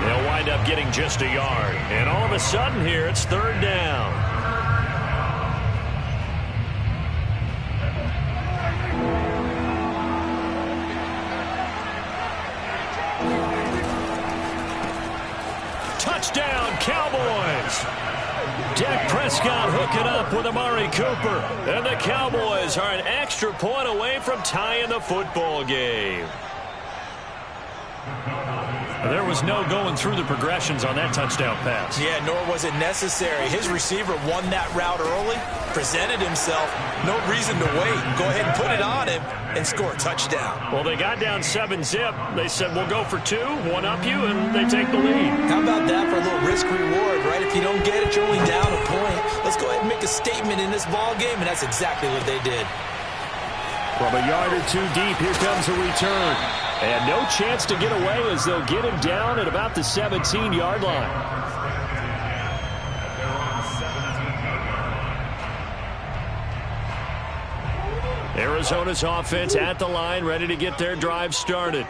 They'll wind up getting just a yard. And all of a sudden here, it's 3rd down. Touchdown, Cowboys! Dak Prescott hooking up with Amari Cooper. And the Cowboys are an extra point away from tying the football game. There was no going through the progressions on that touchdown pass. Yeah, nor was it necessary. His receiver won that route early, presented himself. No reason to wait. Go ahead and put it on him and score a touchdown. Well, they got down 7-zip. They said, we'll go for 2, one up you, and they take the lead. How about that for a little risk-reward, right? If you don't get it, you're only down a point. Let's go ahead and make a statement in this ball game, and that's exactly what they did. From a yard or 2 deep, here comes a return. And no chance to get away as they'll get him down at about the 17-yard line. Arizona's offense at the line, ready to get their drive started.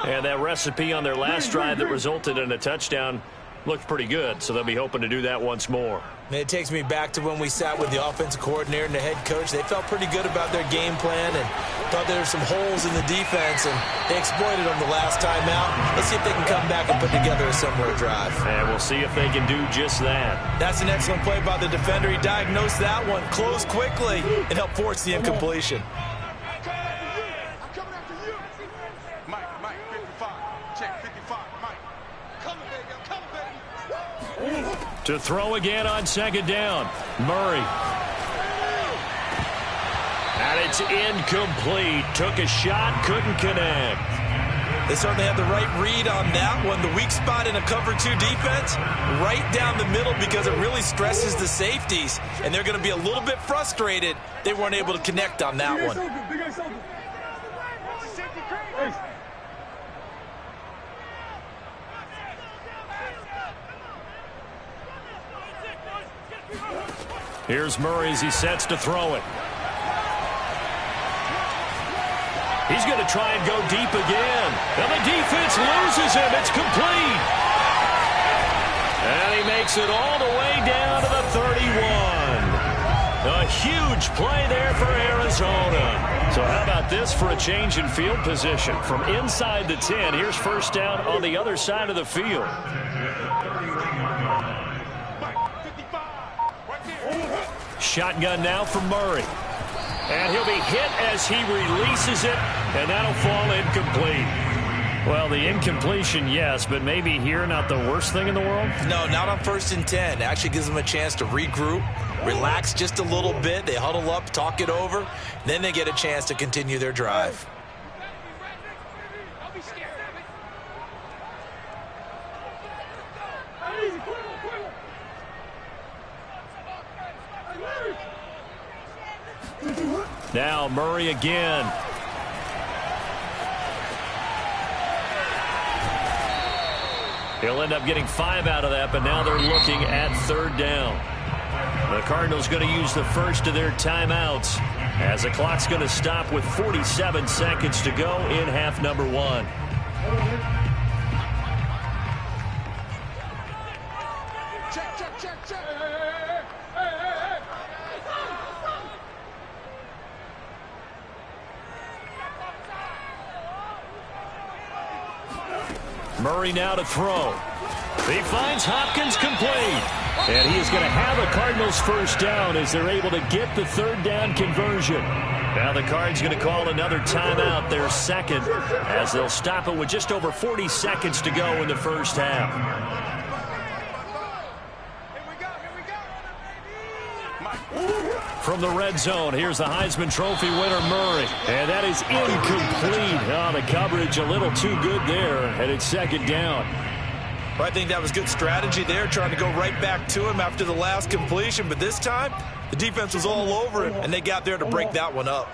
And that recipe on their last drive that resulted in a touchdown looked pretty good, so they'll be hoping to do that once more. And it takes me back to when we sat with the offensive coordinator and the head coach. They felt pretty good about their game plan and thought there were some holes in the defense, and they exploited them the last time out. Let's see if they can come back and put together a similar drive. And we'll see if they can do just that. That's an excellent play by the defender. He diagnosed that one, closed quickly, and helped force the incompletion. I'm coming after you. Mike, 55. Check 55. To throw again on second down. Murray. And it's incomplete. Took a shot, couldn't connect. They certainly had the right read on that one. The weak spot in a cover 2 defense, right down the middle because it really stresses the safeties. And they're going to be a little bit frustrated they weren't able to connect on that one. Here's Murray as he sets to throw it. He's going to try and go deep again. And the defense loses him. It's complete. And he makes it all the way down to the 31. A huge play there for Arizona. So how about this for a change in field position? From inside the 10, here's first down on the other side of the field. Shotgun now for Murray. And he'll be hit as he releases it, and that'll fall incomplete. Well, the incompletion, yes, but maybe here not the worst thing in the world? No, not on 1st and 10. It actually gives them a chance to regroup, relax just a little bit. They huddle up, talk it over. Then they get a chance to continue their drive. Now Murray again. He'll end up getting 5 out of that, but now they're looking at 3rd down. The Cardinals going to use the first of their timeouts as the clock's going to stop with 47 seconds to go in half number 1. Murray now to throw. He finds Hopkins complete. And he is going to have a Cardinals first down as they're able to get the 3rd down conversion. Now the Cards going to call another timeout, their second, as they'll stop it with just over 40 seconds to go in the first half. From the red zone, here's the Heisman Trophy winner, Murray. And that is incomplete. Oh, the coverage a little too good there, and it's 2nd down. Well, I think that was good strategy there, trying to go right back to him after the last completion. But this time, the defense was all over him, and they got there to break that one up.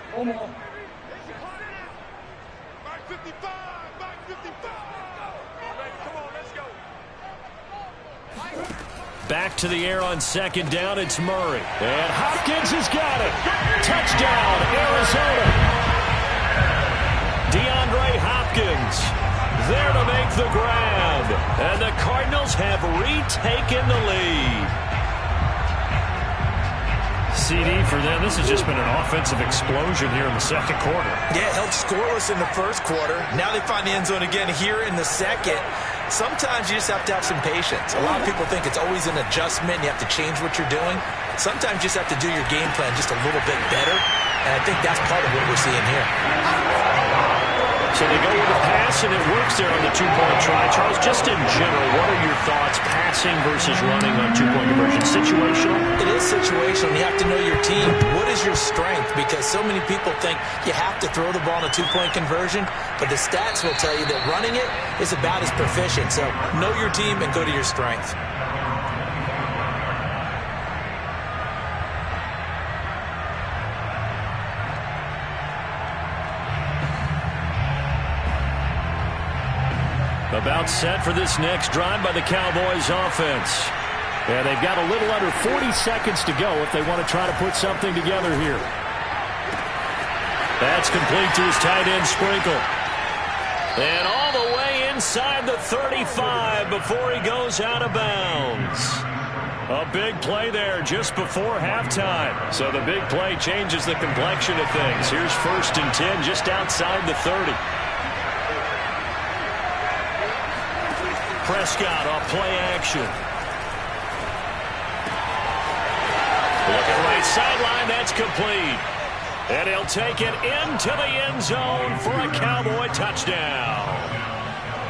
Back to the air on 2nd down, it's Murray. And Hopkins has got it. Touchdown, Arizona. DeAndre Hopkins there to make the grab. And the Cardinals have retaken the lead. CD for them. This has just been an offensive explosion here in the 2nd quarter. Yeah, held scoreless in the 1st quarter. Now they find the end zone again here in the 2nd. Sometimes you just have to have some patience. A lot of people think it's always an adjustment. You have to change what you're doing. Sometimes you just have to do your game plan just a little bit better. And I think that's part of what we're seeing here. So they go with the pass, and it works there on the 2-point try. Charles, just in general, what are your thoughts passing versus running on 2-point conversion? Situational? It is situational. You have to know your team. What is your strength? Because so many people think you have to throw the ball in a 2-point conversion, but the stats will tell you that running it is about as proficient. So know your team and go to your strength. About set for this next drive by the Cowboys offense. And they've got a little under 40 seconds to go if they want to try to put something together here. That's complete to his tight end, Sprinkle. And all the way inside the 35 before he goes out of bounds. A big play there just before halftime. So the big play changes the complexion of things. Here's 1st and 10 just outside the 30. Prescott off play action. Looking right sideline, that's complete. And he'll take it into the end zone for a Cowboy touchdown.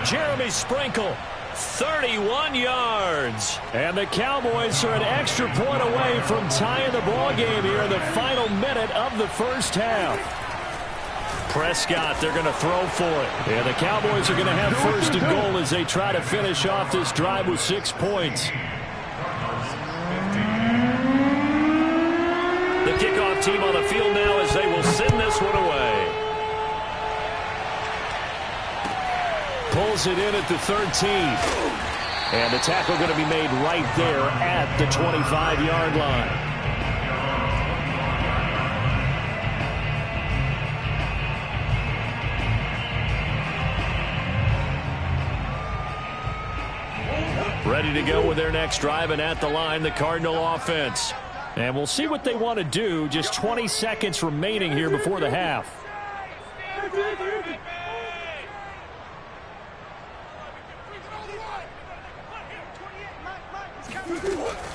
Jeremy Sprinkle 31 yards. And the Cowboys are an extra point away from tying the ball game here in the final minute of the first half. Prescott, they're going to throw for it. And the Cowboys are going to have first and goal as they try to finish off this drive with 6 points. The kickoff team on the field now as they will send this one away. Pulls it in at the 13. And the tackle going to be made right there at the 25-yard line. Ready to go with their next drive, and at the line, the Cardinal offense. And we'll see what they want to do. Just 20 seconds remaining here before the half.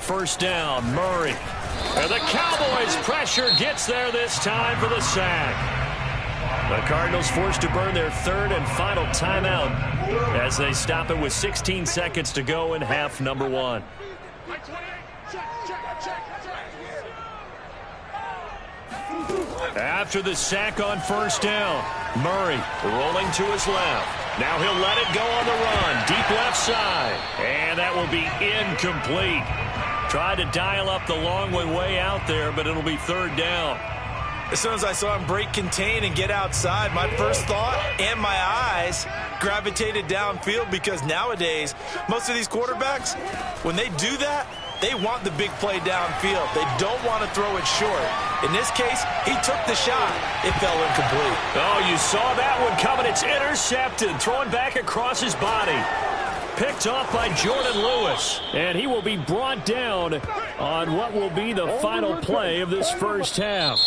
First down, Murray. And the Cowboys' pressure gets there this time for the sack. The Cardinals forced to burn their third and final timeout as they stop it with 16 seconds to go in half number 1. After the sack on first down, Murray rolling to his left. Now he'll let it go on the run, deep left side. And that will be incomplete. Tried to dial up the long way out there, but it'll be third down. As soon as I saw him break contain and get outside, my first thought and my eyes gravitated downfield, because nowadays, most of these quarterbacks, when they do that, they want the big play downfield. They don't want to throw it short. In this case, he took the shot. It fell incomplete. Oh, you saw that one coming. It's intercepted, thrown back across his body. Picked off by Jordan Lewis. And he will be brought down on what will be the final play of this first half.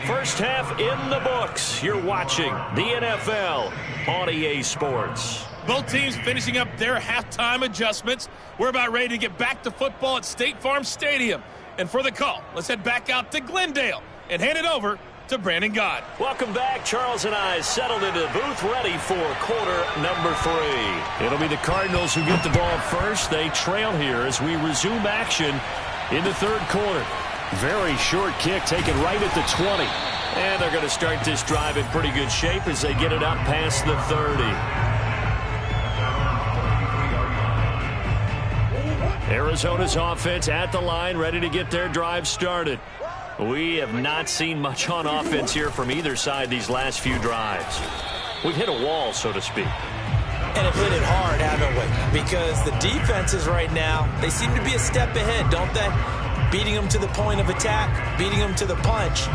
First half in the books. You're watching the NFL on EA Sports. Both teams finishing up their halftime adjustments. We're about ready to get back to football at State Farm Stadium. And for the call, let's head back out to Glendale and hand it over to Brandon Gott. Welcome back. Charles and I settled into the booth ready for quarter number 3. It'll be the Cardinals who get the ball first. They trail here as we resume action in the third quarter. Very short kick taken right at the 20. And they're going to start this drive in pretty good shape as they get it up past the 30. Arizona's offense at the line, ready to get their drive started. We have not seen much on offense here from either side these last few drives. We've hit a wall, so to speak. And have hit it hard, haven't we? Because the defenses right now, they seem to be a step ahead, don't they? Beating them to the point of attack, beating them to the punch.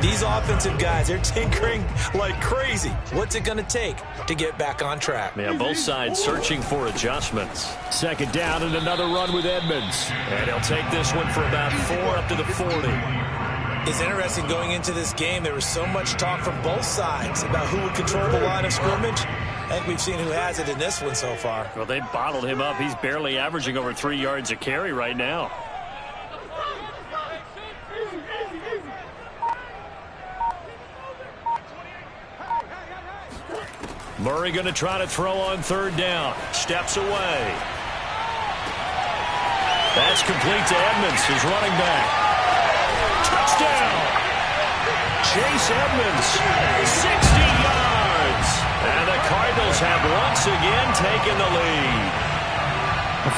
These offensive guys, they're tinkering like crazy. What's it going to take to get back on track? Yeah, both sides searching for adjustments. Second down and another run with Edmonds. And he'll take this one for about 4 up to the 40. It's interesting going into this game. There was so much talk from both sides about who would control the line of scrimmage. I think we've seen who has it in this one so far. Well, they bottled him up. He's barely averaging over 3 yards a carry right now. Murray going to try to throw on third down. Steps away. That's complete to Edmonds, his running back. Touchdown! Chase Edmonds, 60 yards. And the Cardinals have once again taken the lead.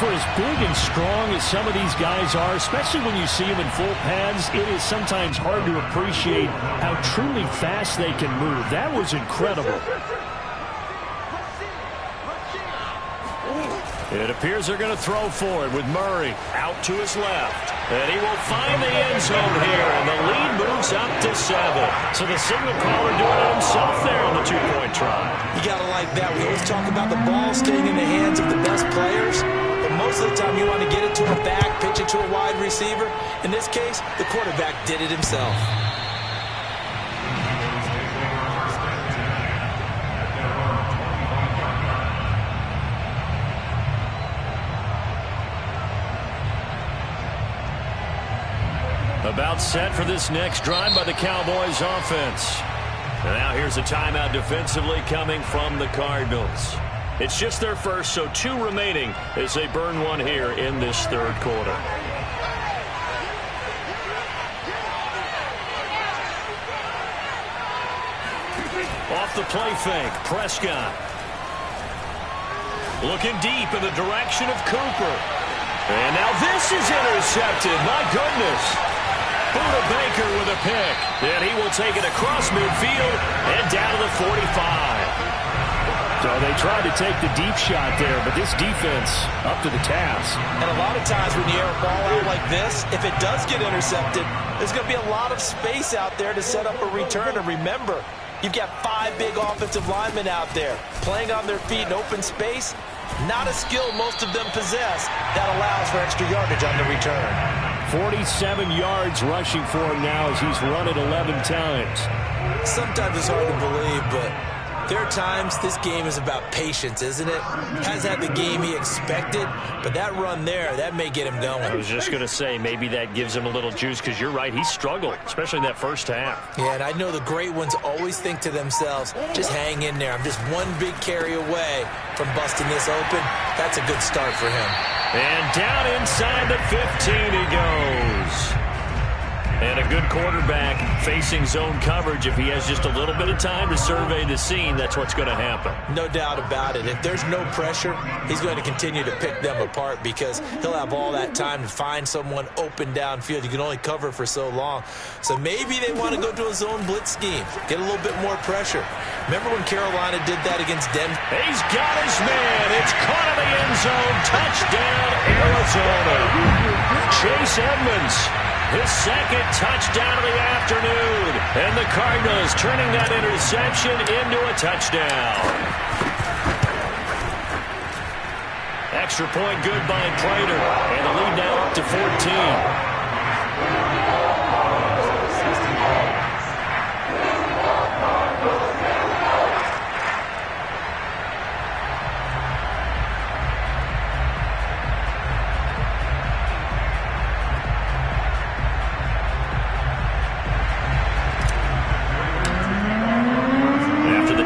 For as big and strong as some of these guys are, especially when you see them in full pads, it is sometimes hard to appreciate how truly fast they can move. That was incredible. It appears they're going to throw for it with Murray out to his left. And he will find the end zone here, and the lead moves up to 7. So the signal caller doing it himself there on the two-point try. You got to like that. We always talk about the ball staying in the hands of the best players, but most of the time you want to get it to a back, pitch it to a wide receiver. In this case, the quarterback did it himself. About set for this next drive by the Cowboys offense. And now here's a timeout defensively coming from the Cardinals. It's just their first, so 2 remaining as they burn one here in this third quarter. Off the play fake, Prescott. Looking deep in the direction of Cooper. And now this is intercepted. My goodness. Buda Baker with a pick. And he will take it across midfield and down to the 45. So they tried to take the deep shot there, but this defense up to the task. And a lot of times when you air a ball out like this, if it does get intercepted, there's going to be a lot of space out there to set up a return. And remember, you've got 5 big offensive linemen out there playing on their feet in open space. Not a skill most of them possess that allows for extra yardage on the return. 47 yards rushing for him now as he's run it 11 times. Sometimes it's hard to believe, but there are times this game is about patience, isn't it? Has had the game he expected, but that run there, that may get him going. I was just going to say, maybe that gives him a little juice, because you're right, he struggled, especially in that first half. Yeah, and I know the great ones always think to themselves, just hang in there. I'm just one big carry away from busting this open. That's a good start for him. And down inside the 15 he goes. And a good quarterback facing zone coverage. If he has just a little bit of time to survey the scene, that's what's going to happen. No doubt about it. If there's no pressure, he's going to continue to pick them apart because he'll have all that time to find someone open downfield. You can only cover for so long. So maybe they want to go to a zone blitz scheme, get a little bit more pressure. Remember when Carolina did that against Denver? He's got his man. It's caught in the end zone. Touchdown, Arizona. Chase Edmonds. His second touchdown of the afternoon. And the Cardinals turning that interception into a touchdown. Extra point good by Prater. And the lead now up to 14.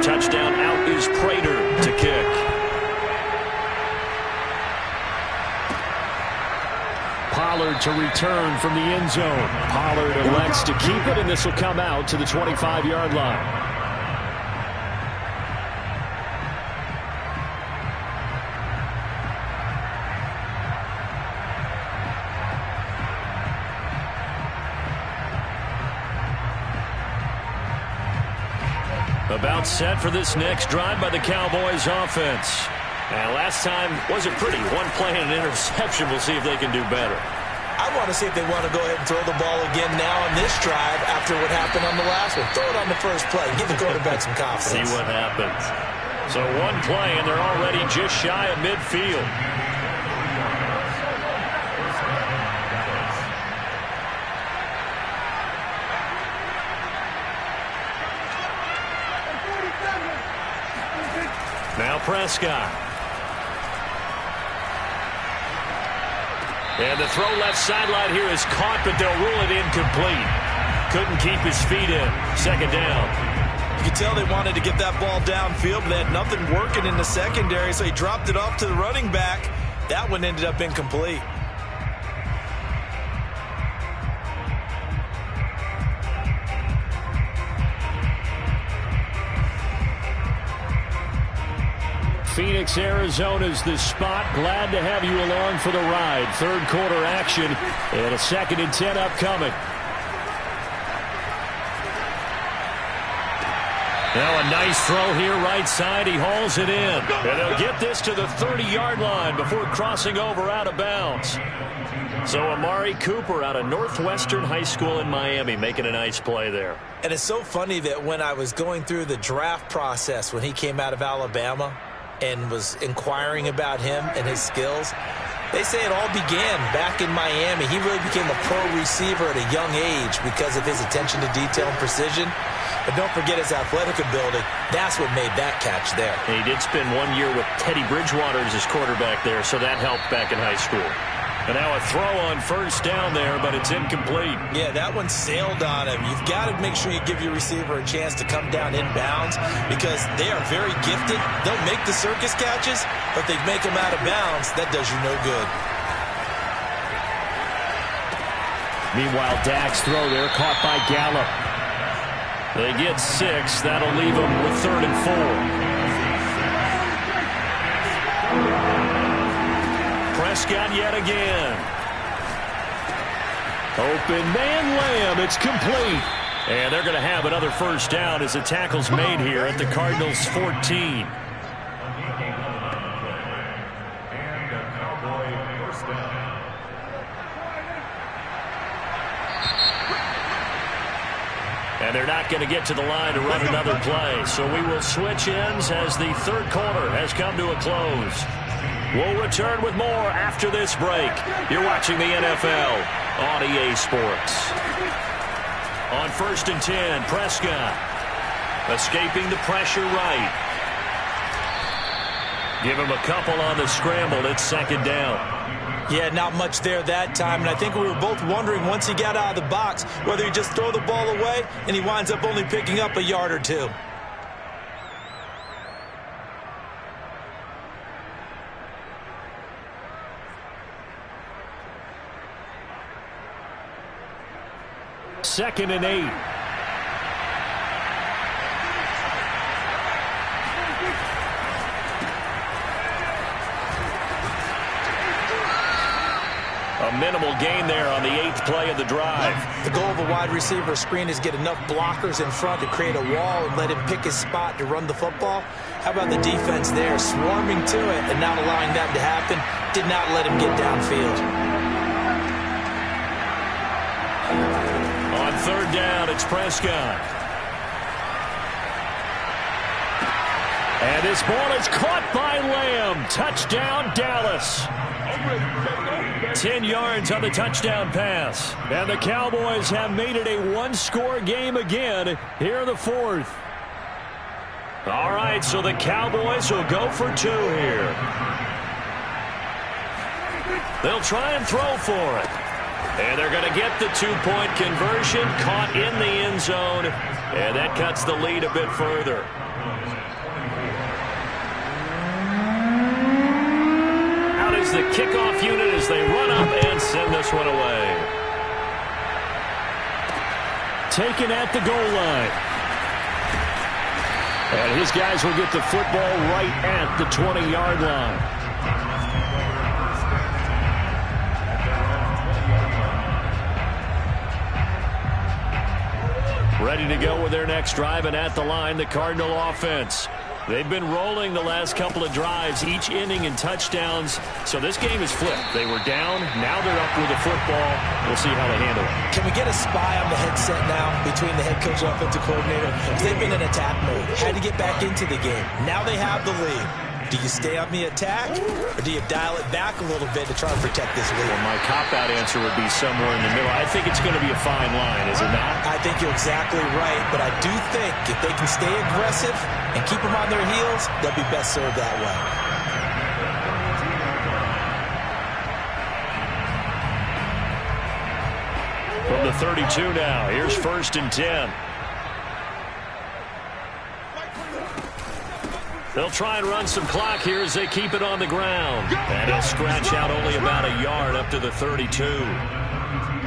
Touchdown, out is Prater to kick. Pollard to return from the end zone. Pollard elects to keep it, and this will come out to the 25-yard line. About set for this next drive by the Cowboys offense. And last time wasn't pretty. One play and an interception. We'll see if they can do better. I want to see if they want to go ahead and throw the ball again now on this drive after what happened on the last one. Throw it on the first play. Give the quarterback some confidence. See what happens. So one play, and they're already just shy of midfield. Now Prescott. And the throw left sideline here is caught, but they'll rule it incomplete. Couldn't keep his feet in. Second down. You could tell they wanted to get that ball downfield, but they had nothing working in the secondary, so he dropped it off to the running back. That one ended up incomplete. Phoenix, Arizona's the spot. Glad to have you along for the ride. Third quarter action and a 2nd and 10 upcoming. Now a nice throw here right side. He hauls it in. And they'll get this to the 30-yard line before crossing over out of bounds. So Amari Cooper out of Northwestern High School in Miami making a nice play there. And it's so funny that when I was going through the draft process when he came out of Alabama and was inquiring about him and his skills, they say it all began back in Miami. He really became a pro receiver at a young age because of his attention to detail and precision. But don't forget his athletic ability. That's what made that catch there. And he did spend 1 year with Teddy Bridgewater as his quarterback there, so that helped back in high school. And now a throw on first down there, but it's incomplete. Yeah, that one sailed on him. You've got to make sure you give your receiver a chance to come down inbounds because they are very gifted. They'll make the circus catches, but they make them out of bounds. That does you no good. Meanwhile, Dak's throw there caught by Gallup. They get 6. That'll leave them with 3rd and 4. Prescott yet again. Open man Lamb. It's complete. And they're going to have another first down as the tackle's made here at the Cardinals' 14. And they're not going to get to the line to run another play. So we will switch ends as the third quarter has come to a close. We'll return with more after this break. You're watching the NFL on EA Sports. On 1st and 10, Prescott escaping the pressure right. Give him a couple on the scramble. It's 2nd down. Yeah, not much there that time, and I think we were both wondering once he got out of the box whether he just throw the ball away and he winds up only picking up a yard or two. Second and 8. A minimal gain there on the 8th play of the drive. The goal of a wide receiver screen is get enough blockers in front to create a wall and let him pick his spot to run the football. How about the defense there, swarming to it and not allowing that to happen? Did not let him get downfield. On 3rd down, it's Prescott. And this ball is caught by Lamb. Touchdown, Dallas. 10 yards on the touchdown pass. And the Cowboys have made it a one-score game again here in the 4th. All right, so the Cowboys will go for 2 here. They'll try and throw for it. And they're going to get the 2-point conversion, caught in the end zone. And that cuts the lead a bit further. Out is the kickoff unit as they run up and send this one away. Taken at the goal line. And his guys will get the football right at the 20-yard line. Ready to go with their next drive, and at the line, the Cardinal offense. They've been rolling the last couple of drives, each inning in touchdowns. So this game is flipped. They were down. Now they're up with the football. We'll see how they handle it. Can we get a spy on the headset now between the head coach and offensive coordinator? Because they've been in attack mode. Had to get back into the game. Now they have the lead. Do you stay on the attack, or do you dial it back a little bit to try and protect this lead? Well, my cop-out answer would be somewhere in the middle. I think it's going to be a fine line, is it not? I think you're exactly right, but I do think if they can stay aggressive and keep them on their heels, they'll be best served that way. From the 32 now, here's 1st and 10. They'll try and run some clock here as they keep it on the ground. And he'll scratch out only about a yard up to the 32.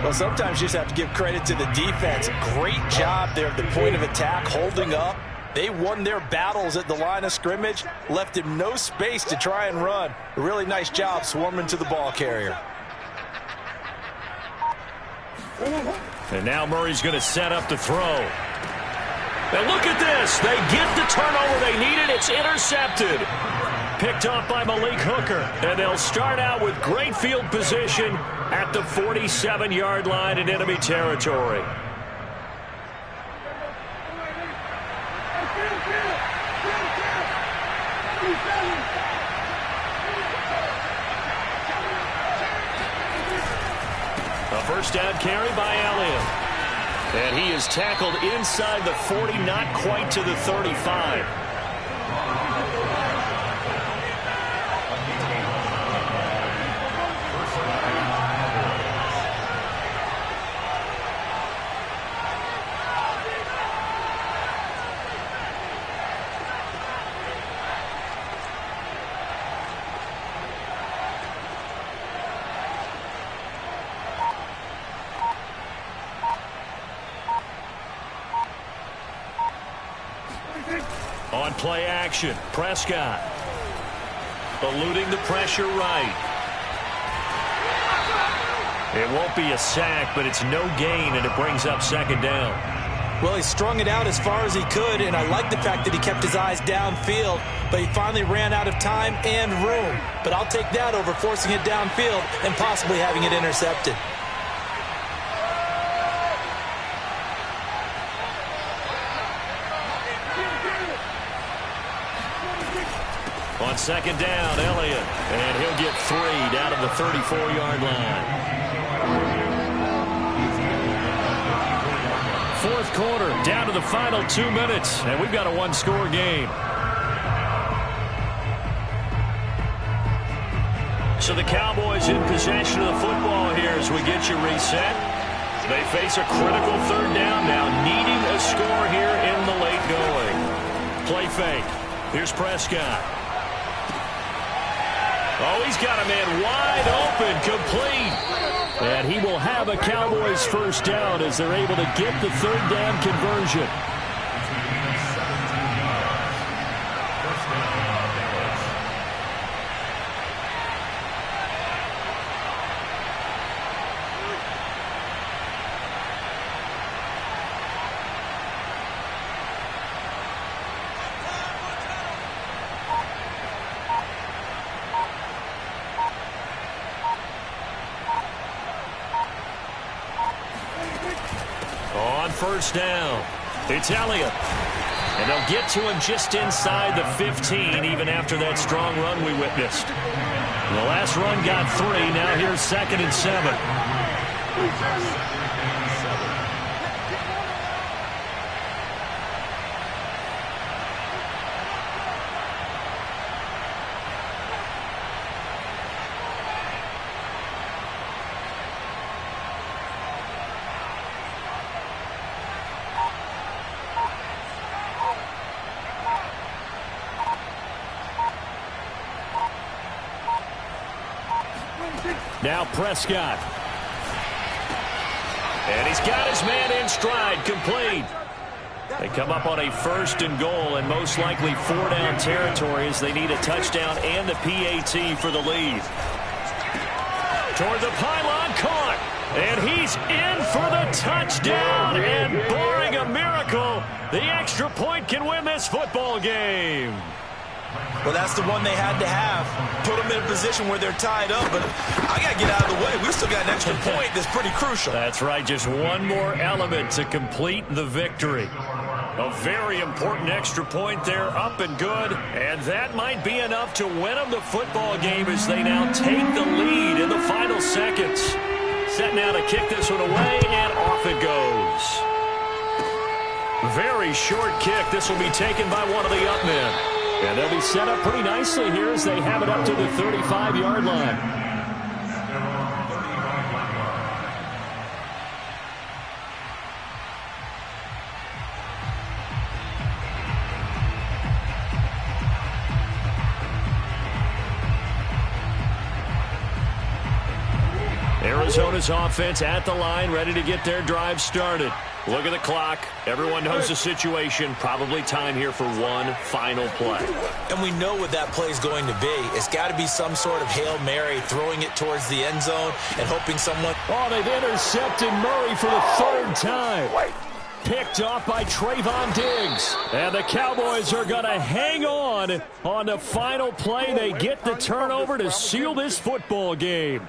Well, sometimes you just have to give credit to the defense. Great job there at the point of attack, holding up. They won their battles at the line of scrimmage, left him no space to try and run. A really nice job swarming to the ball carrier. And now Murray's going to set up the throw. And look at this. They get the turnover they needed. It's intercepted. Picked off by Malik Hooker. And they'll start out with great field position at the 47-yard line in enemy territory. A first down carry by Elliott. And he is tackled inside the 40, not quite to the 35. On play action, Prescott. Eluding the pressure right. It won't be a sack, but it's no gain, and it brings up second down. Well, he strung it out as far as he could, and I like the fact that he kept his eyes downfield, but he finally ran out of time and room. But I'll take that over forcing it downfield and possibly having it intercepted. On second down, Elliott, and he'll get 3 down to the 34-yard line. Fourth quarter, down to the final 2 minutes, and we've got a one-score game. So the Cowboys in possession of the football here as we get you reset. They face a critical third down now, needing a score here in the late going. Play fake. Here's Prescott. Oh, he's got a man wide open, complete. And he will have a Cowboys first down as they're able to get the third down conversion. First down. It's Elliott. And they'll get to him just inside the 15, even after that strong run we witnessed. The last run got 3. Now here's 2nd and 7. Now Prescott. And he's got his man in stride, complete. They come up on a 1st and goal, and most likely 4-down territory as they need a touchdown and a PAT for the lead. Toward the pylon, caught. And he's in for the touchdown. And barring a miracle, the extra point can win this football game. Well, that's the one they had to have. Put them in a position where they're tied up, but I got to get out of the way. We still got an extra point that's pretty crucial. That's right. Just one more element to complete the victory. A very important extra point there, up and good. And that might be enough to win them the football game as they now take the lead in the final seconds. Set now to kick this one away, and off it goes. Very short kick. This will be taken by one of the up men. And they'll be set up pretty nicely here as they have it up to the 35-yard line. Arizona's offense at the line, ready to get their drive started. Look at the clock. Everyone knows the situation. Probably time here for one final play. And we know what that play is going to be. It's got to be some sort of Hail Mary, throwing it towards the end zone and hoping someone... Oh, they've intercepted Murray for the 3rd time. Picked off by Trayvon Diggs. And the Cowboys are going to hang on the final play. They get the turnover to seal this football game.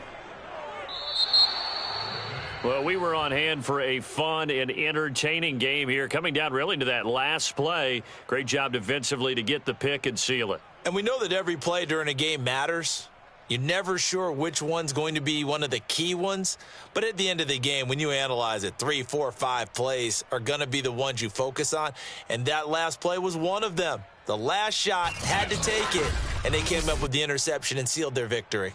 Well, we were on hand for a fun and entertaining game here, coming down really to that last play. Great job defensively to get the pick and seal it. And we know that every play during a game matters. You're never sure which one's going to be one of the key ones. But at the end of the game, when you analyze it, 3, 4, 5 plays are going to be the ones you focus on. And that last play was one of them. The last shot had to take it, and they came up with the interception and sealed their victory.